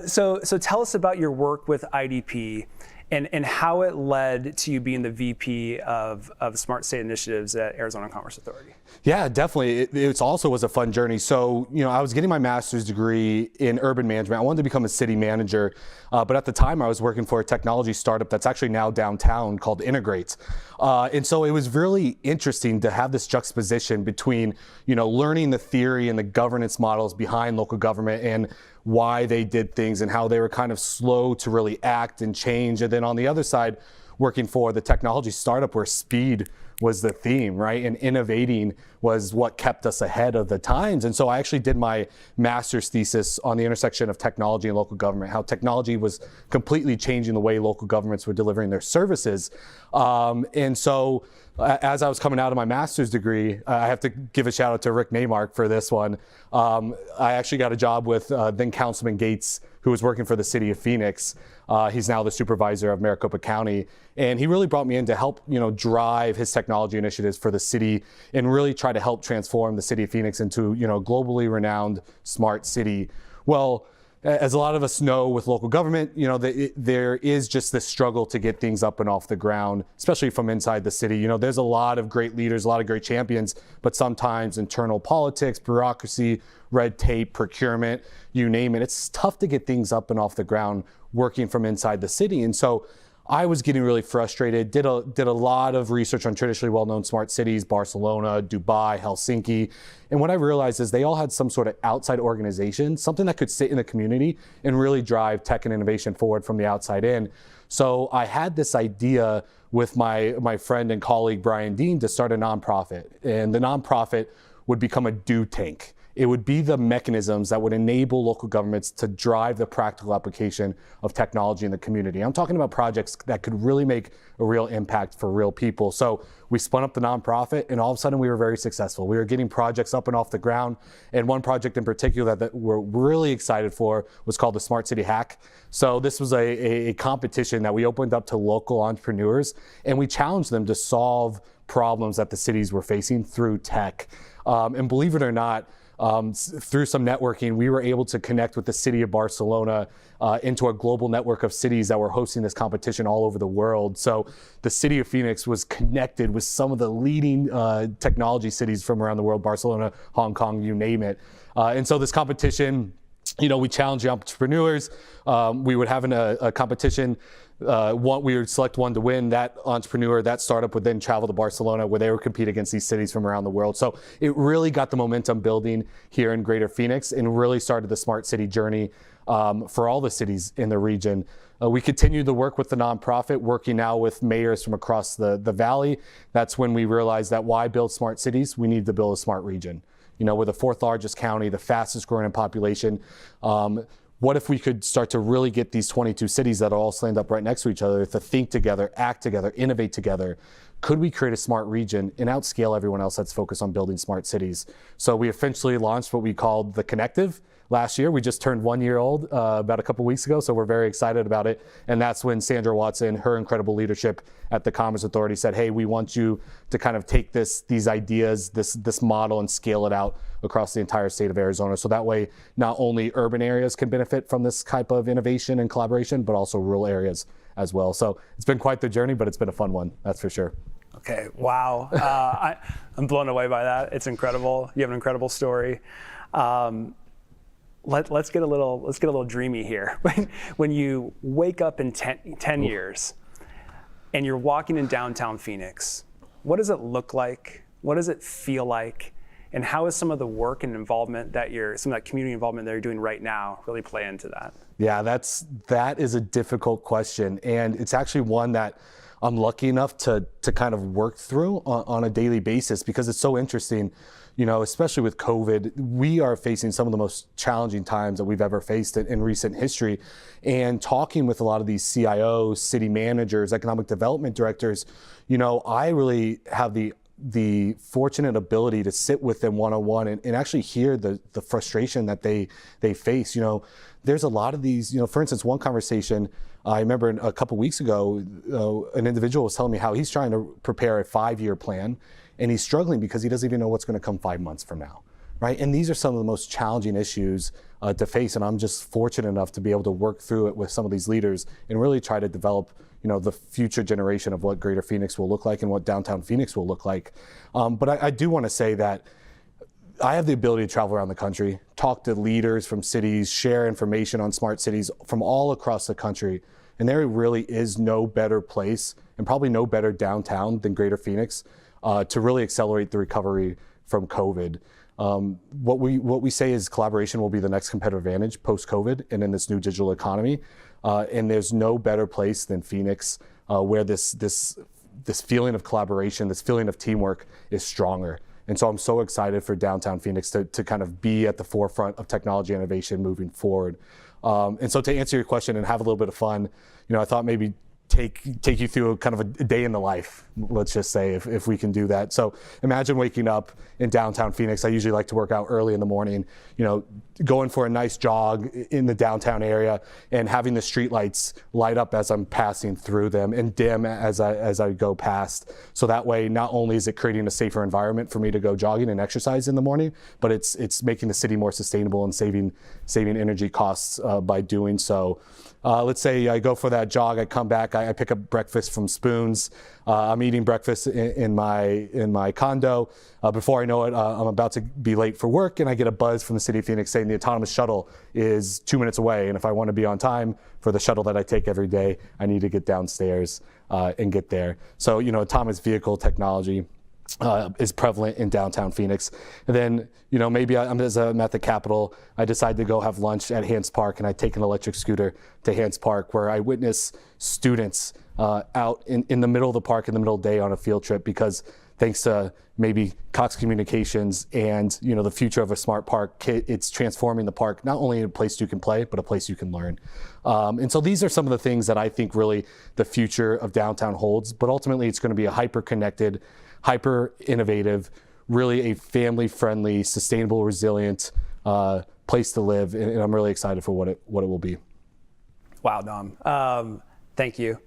So tell us about your work with IDP and how it led to you being the VP of Smart State Initiatives at Arizona Commerce Authority. Yeah, definitely. It also was a fun journey. So, I was getting my master's degree in urban management. I wanted to become a city manager, but at the time I was working for a technology startup that's actually now downtown called Integrate. And so it was really interesting to have this juxtaposition between, learning the theory and the governance models behind local government and why they did things and how they were kind of slow to really act and change. And then on the other side, working for the technology startup where speed was the theme, right? And innovating was what kept us ahead of the times. And so I actually did my master's thesis on the intersection of technology and local government, how technology was completely changing the way local governments were delivering their services. And so as I was coming out of my master's degree, I have to give a shout out to Rick Neymark for this one. I actually got a job with then Councilman Gates, who was working for the city of Phoenix. He's now the supervisor of Maricopa County. And he really brought me in to help, drive his technology initiatives for the city and really try to help transform the city of Phoenix into, a globally renowned smart city. Well, as a lot of us know with local government, there is just this struggle to get things up and off the ground, especially from inside the city. There's a lot of great leaders, a lot of great champions, but sometimes internal politics, bureaucracy, red tape, procurement, you name it. It's tough to get things up and off the ground working from inside the city. And so I was getting really frustrated, did a lot of research on traditionally well-known smart cities, Barcelona, Dubai, Helsinki. And what I realized is they all had some sort of outside organization, something that could sit in the community and really drive tech and innovation forward from the outside in. So I had this idea with my friend and colleague, Brian Dean, to start a nonprofit. And the nonprofit would become a do tank. It would be the mechanisms that would enable local governments to drive the practical application of technology in the community. I'm talking about projects that could really make a real impact for real people. So we spun up the nonprofit, and all of a sudden we were very successful. We were getting projects up and off the ground. And one project in particular that we're really excited for was called the Smart City Hack. So this was a competition that we opened up to local entrepreneurs, and we challenged them to solve problems that the cities were facing through tech. And believe it or not, through some networking, we were able to connect with the city of Barcelona into a global network of cities that were hosting this competition all over the world. So the city of Phoenix was connected with some of the leading technology cities from around the world, Barcelona, Hong Kong, you name it. And so this competition, we challenged the entrepreneurs. We would have a competition. We would select one to win. That entrepreneur, that startup would then travel to Barcelona where they would compete against these cities from around the world. So it really got the momentum building here in Greater Phoenix and really started the smart city journey for all the cities in the region. We continue to work with the nonprofit, working now with mayors from across the valley. That's when we realized that why build smart cities? We need to build a smart region. We're the 4th largest county, the fastest growing in population. What if we could start to really get these 22 cities that are all slammed up right next to each other to think together, act together, innovate together? Could we create a smart region and outscale everyone else that's focused on building smart cities? So we officially launched what we called the Connective last year. We just turned 1 year old about a couple weeks ago, so we're very excited about it. And that's when Sandra Watson, her incredible leadership at the Commerce Authority, said, hey, we want you to kind of take these ideas, this model, and scale it out across the entire state of Arizona. So that way, not only urban areas can benefit from this type of innovation and collaboration, but also rural areas as well. So it's been quite the journey, but it's been a fun one, that's for sure. Okay, wow. I'm blown away by that. It's incredible. You have an incredible story. Let's get a little dreamy here. When you wake up in 10 years and you're walking in downtown Phoenix, what does it look like? What does it feel like? And how is some of the work and involvement some of that community involvement that you're doing right now really play into that? Yeah, that is a difficult question. And it's actually one that I'm lucky enough to kind of work through on a daily basis, because it's so interesting, you know, especially with COVID. We are facing some of the most challenging times that we've ever faced in recent history. And talking with a lot of these CIOs, city managers, economic development directors, you know, I really have the fortunate ability to sit with them one-on-one and actually hear the frustration that they face. You know, there's a lot of these, you know, for instance, one conversation I remember a couple weeks ago, an individual was telling me how he's trying to prepare a 5-year plan, and he's struggling because he doesn't even know what's going to come 5 months from now, right? And these are some of the most challenging issues to face, and I'm just fortunate enough to be able to work through it with some of these leaders and really try to develop, you know, the future generation of what Greater Phoenix will look like and what downtown Phoenix will look like. But I do want to say that I have the ability to travel around the country, talk to leaders from cities, share information on smart cities from all across the country. And there really is no better place, and probably no better downtown than Greater Phoenix to really accelerate the recovery from COVID. What we say is collaboration will be the next competitive advantage post-COVID and in this new digital economy. And there's no better place than Phoenix where this feeling of collaboration, this feeling of teamwork is stronger. And so I'm so excited for downtown Phoenix to kind of be at the forefront of technology innovation moving forward. And so to answer your question and have a little bit of fun, you know, I thought maybe take you through kind of a day in the life, let's just say, if we can do that. So imagine waking up in downtown Phoenix. I usually like to work out early in the morning, you know, going for a nice jog in the downtown area and having the streetlights light up as I'm passing through them and dim as I go past. So that way, not only is it creating a safer environment for me to go jogging and exercise in the morning, but it's making the city more sustainable and saving energy costs by doing so. Let's say I go for that jog, I come back, I pick up breakfast from Spoons. I'm eating breakfast in my condo. Before I know it, I'm about to be late for work, and I get a buzz from the city of Phoenix saying the autonomous shuttle is 2 minutes away, and if I want to be on time for the shuttle that I take every day, I need to get downstairs and get there. So, you know, autonomous vehicle technology is prevalent in downtown Phoenix. And then, you know, maybe as I'm at the Capitol, I decide to go have lunch at Hans Park, and I take an electric scooter to Hans Park, where I witness students out in the middle of the park in the middle of the day on a field trip, because thanks to maybe Cox Communications and, you know, the future of a smart park, it's transforming the park not only in a place you can play, but a place you can learn. And so these are some of the things that I think really the future of downtown holds, but ultimately it's going to be a hyper-connected, hyper-innovative, really a family-friendly, sustainable, resilient place to live, and I'm really excited for what it will be. Wow, Dom. Thank you.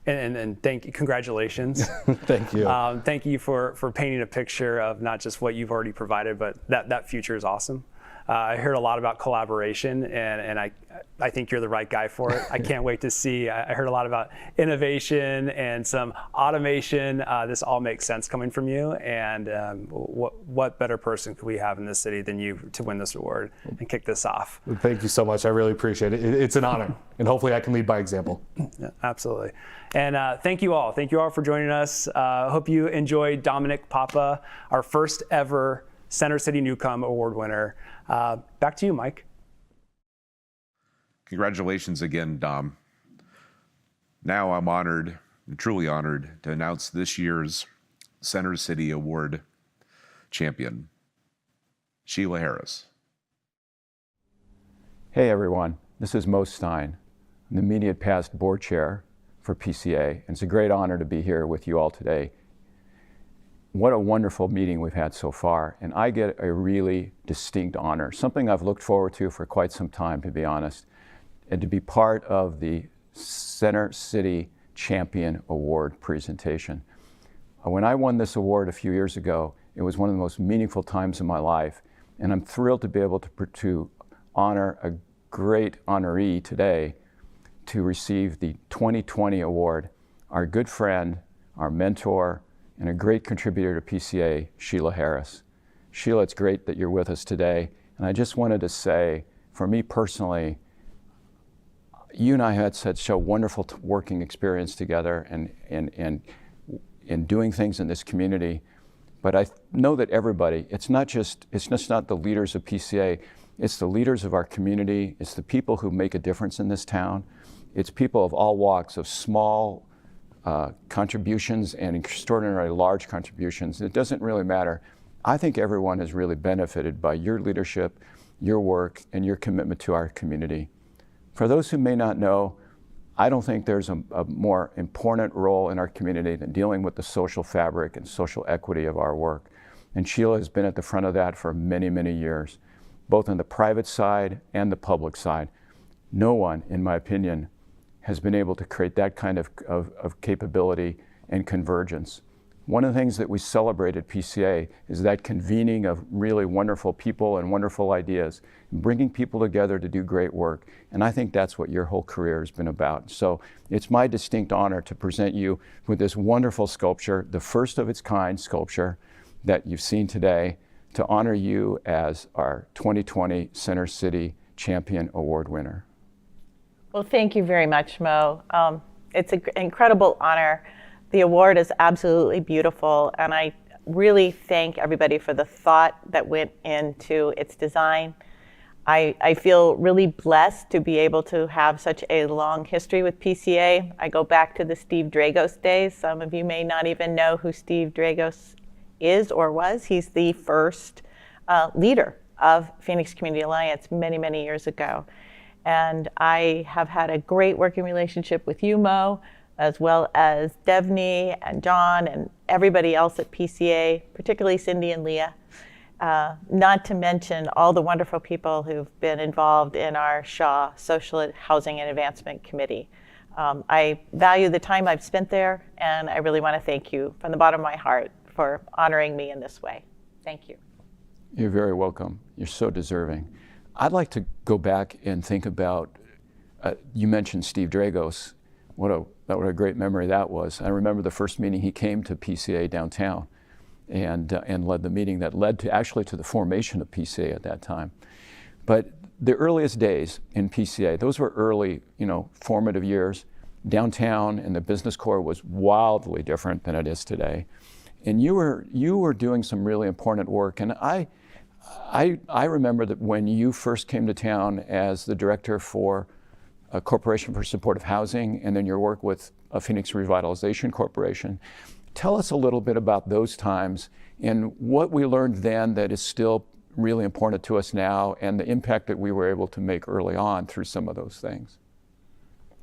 And congratulations. Thank you. Thank you for painting a picture of not just what you've already provided, but that future is awesome. I heard a lot about collaboration, and I think you're the right guy for it. I can't wait to see. I heard a lot about innovation and some automation. This all makes sense coming from you, and what better person could we have in this city than you to win this award and kick this off? Thank you so much. I really appreciate it. It's an honor, and hopefully I can lead by example. Yeah, absolutely. And thank you all. Thank you all for joining us. Hope you enjoyed Dominic Papa, our first ever Center City Newcome Award winner. Back to you, Mike. Congratulations again, Dom. Now I'm honored, truly honored, to announce this year's Center City Award champion, Sheila Harris. Hey everyone, this is Mo Stein. I'm the immediate past board chair for PCA, and it's a great honor to be here with you all today. What a wonderful meeting we've had so far, and I get a really distinct honor, something I've looked forward to for quite some time, to be honest, and to be part of the Center City Champion Award presentation. When I won this award a few years ago, it was one of the most meaningful times in my life, and I'm thrilled to be able to honor a great honoree today to receive the 2020 award, our good friend, our mentor, and a great contributor to PCA, Sheila Harris. Sheila, it's great that you're with us today. And I just wanted to say, for me personally, you and I had such a wonderful working experience together and doing things in this community. But I know that everybody, it's not the leaders of PCA, it's the leaders of our community, it's the people who make a difference in this town. It's people of all walks, of small contributions and extraordinarily large contributions. It doesn't really matter. I think everyone has really benefited by your leadership, your work, and your commitment to our community. For those who may not know, I don't think there's a more important role in our community than dealing with the social fabric and social equity of our work. And Sheila has been at the front of that for many, many years, both on the private side and the public side. No one, in my opinion, has been able to create that kind of capability and convergence. One of the things that we celebrate at PCA is that convening of really wonderful people and wonderful ideas, bringing people together to do great work. And I think that's what your whole career has been about. So it's my distinct honor to present you with this wonderful sculpture, the first of its kind sculpture that you've seen today, to honor you as our 2020 Center City Champion Award winner. Well, thank you very much, Mo. It's an incredible honor. The award is absolutely beautiful, and I really thank everybody for the thought that went into its design. I feel really blessed to be able to have such a long history with PCA. I go back to the Steve Dragos days. Some of you may not even know who Steve Dragos is or was. He's the first leader of Phoenix Community Alliance many, many years ago. And I have had a great working relationship with you, Mo, as well as Devney and John and everybody else at PCA, particularly Cindy and Leah. Not to mention all the wonderful people who've been involved in our Shaw Social Housing and Advancement Committee. I value the time I've spent there, and I really want to thank you from the bottom of my heart for honoring me in this way. Thank you. You're very welcome. You're so deserving. I'd like to go back and think about, you mentioned Steve Dragos. What a great memory that was. I remember the first meeting he came to PCA downtown and led the meeting that led to actually to the formation of PCA at that time. But the earliest days in PCA, those were early, formative years. Downtown and the business core was wildly different than it is today. And you were doing some really important work. And I remember that when you first came to town as the director for a Corporation for Supportive Housing, and then your work with Phoenix Revitalization Corporation. Tell us a little bit about those times and what we learned then that is still really important to us now, and the impact that we were able to make early on through some of those things.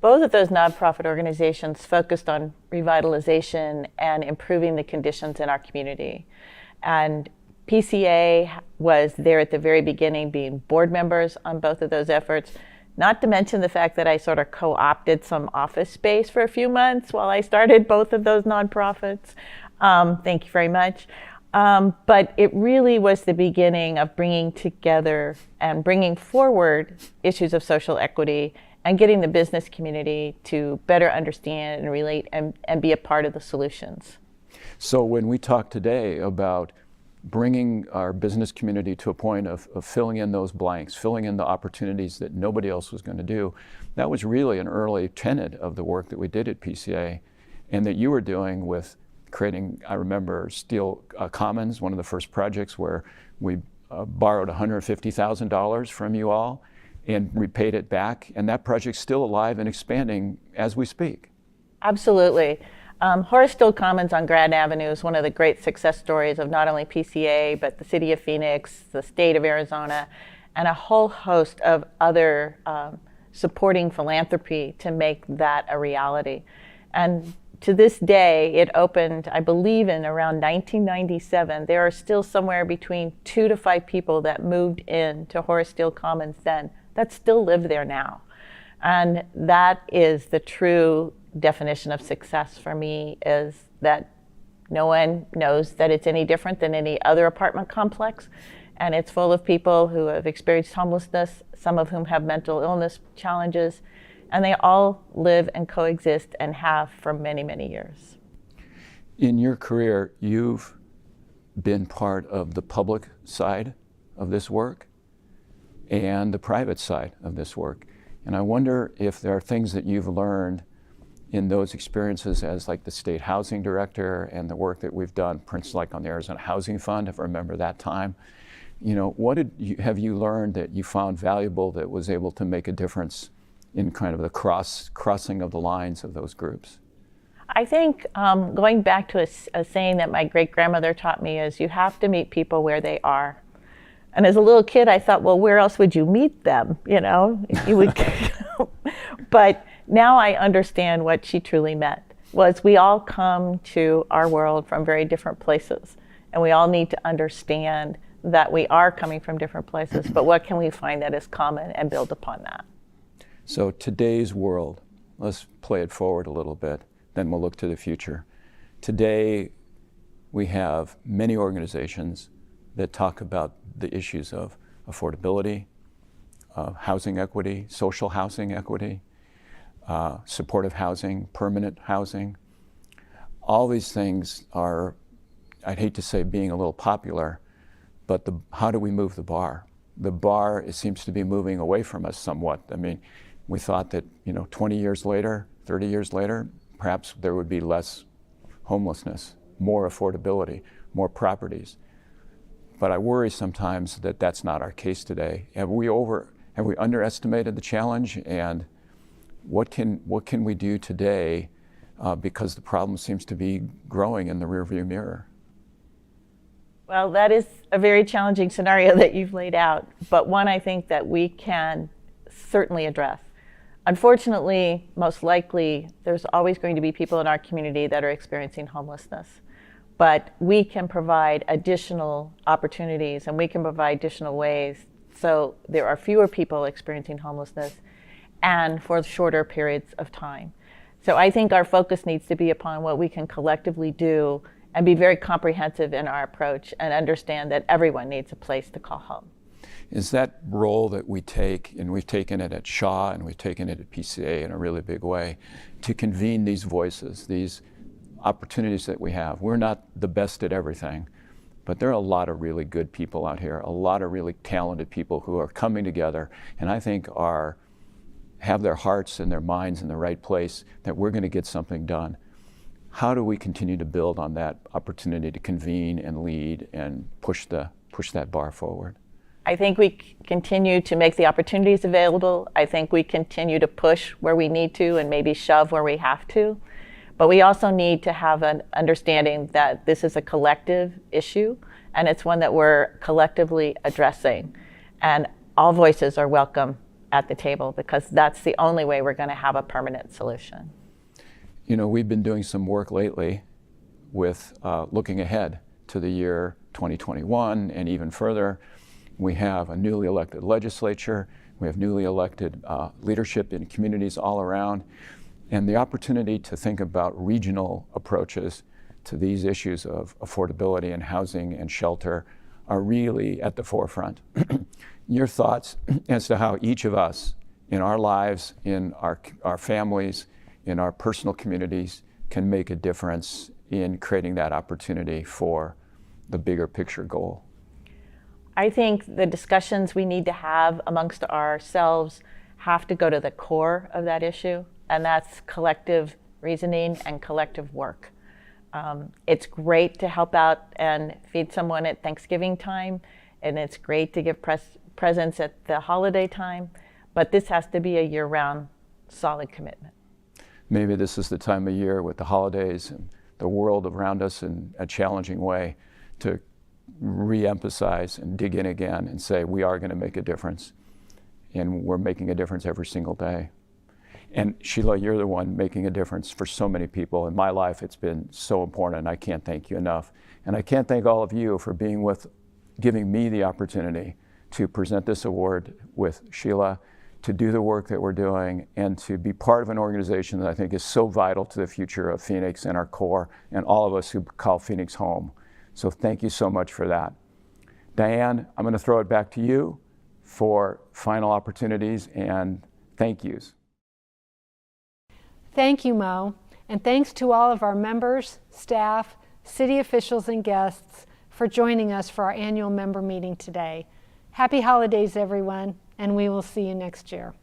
Both of those nonprofit organizations focused on revitalization and improving the conditions in our community. And PCA was there at the very beginning, being board members on both of those efforts. Not to mention the fact that I sort of co-opted some office space for a few months while I started both of those nonprofits. Thank you very much. But it really was the beginning of bringing together and bringing forward issues of social equity and getting the business community to better understand and relate and be a part of the solutions. So when we talk today about bringing our business community to a point of filling in those blanks, filling in the opportunities that nobody else was going to do, that was really an early tenet of the work that we did at PCA and that you were doing with creating, I remember, Steel Commons, one of the first projects where we borrowed $150,000 from you all and repaid it back. And that project's still alive and expanding as we speak. Absolutely. Horace Steel Commons on Grand Avenue is one of the great success stories of not only PCA, but the city of Phoenix, the state of Arizona, and a whole host of other supporting philanthropy to make that a reality. And to this day, it opened, I believe, in around 1997. There are still somewhere between 2 to 5 people that moved in to Horace Steel Commons then that still live there now. And that is the true definition of success for me, is that no one knows that it's any different than any other apartment complex. And it's full of people who have experienced homelessness, some of whom have mental illness challenges, and they all live and coexist and have for many, many years. In your career, you've been part of the public side of this work and the private side of this work. And I wonder if there are things that you've learned in those experiences as like the state housing director and the work that we've done, for instance, like on the Arizona Housing Fund, if I remember that time. What have you learned that you found valuable that was able to make a difference in kind of the crossing of the lines of those groups? I think going back to a saying that my great-grandmother taught me is you have to meet people where they are. And as a little kid, I thought, well, where else would you meet them? You know, you would. But now I understand what she truly meant, was we all come to our world from very different places. And we all need to understand that we are coming from different places, but what can we find that is common and build upon that? So today's world, let's play it forward a little bit, then we'll look to the future. Today, we have many organizations that talk about the issues of affordability, housing equity, social housing equity, supportive housing, permanent housing. All these things are, I'd hate to say being a little popular, but how do we move the bar? The bar, it seems to be moving away from us somewhat. I mean, we thought that, 20 years later, 30 years later, perhaps there would be less homelessness, more affordability, more properties. But I worry sometimes that that's not our case today. Have we underestimated the challenge, and what can we do today because the problem seems to be growing in the rearview mirror? Well, that is a very challenging scenario that you've laid out, but one I think that we can certainly address. Unfortunately, most likely, there's always going to be people in our community that are experiencing homelessness. But we can provide additional opportunities and we can provide additional ways so there are fewer people experiencing homelessness and for shorter periods of time. So I think our focus needs to be upon what we can collectively do and be very comprehensive in our approach and understand that everyone needs a place to call home. Is that role that we take, and we've taken it at Shaw and we've taken it at PCA in a really big way, to convene these voices, these opportunities that we have. We're not the best at everything, but there are a lot of really good people out here, a lot of really talented people who are coming together, and I think have their hearts and their minds in the right place, that we're going to get something done. How do we continue to build on that opportunity to convene and lead and push that bar forward? I think we continue to make the opportunities available. I think we continue to push where we need to and maybe shove where we have to. But we also need to have an understanding that this is a collective issue and it's one that we're collectively addressing. And all voices are welcome at the table because that's the only way we're going to have a permanent solution. We've been doing some work lately with looking ahead to the year 2021 and even further. We have a newly elected legislature. We have newly elected leadership in communities all around. And the opportunity to think about regional approaches to these issues of affordability and housing and shelter are really at the forefront. Your thoughts as to how each of us in our lives, in our families, in our personal communities can make a difference in creating that opportunity for the bigger picture goal? I think the discussions we need to have amongst ourselves have to go to the core of that issue, and that's collective reasoning and collective work. It's great to help out and feed someone at Thanksgiving time, and it's great to give presents at the holiday time, but this has to be a year-round solid commitment. Maybe this is the time of year with the holidays and the world around us in a challenging way to re-emphasize and dig in again and say we are going to make a difference, and we're making a difference every single day. And Sheila, you're the one making a difference for so many people. In my life, it's been so important, and I can't thank you enough. And I can't thank all of you for giving me the opportunity to present this award with Sheila, to do the work that we're doing, and to be part of an organization that I think is so vital to the future of Phoenix and our core and all of us who call Phoenix home. So thank you so much for that. Diane, I'm going to throw it back to you for final opportunities and thank yous. Thank you, Mo, and thanks to all of our members, staff, city officials, and guests for joining us for our annual member meeting today. Happy holidays, everyone, and we will see you next year.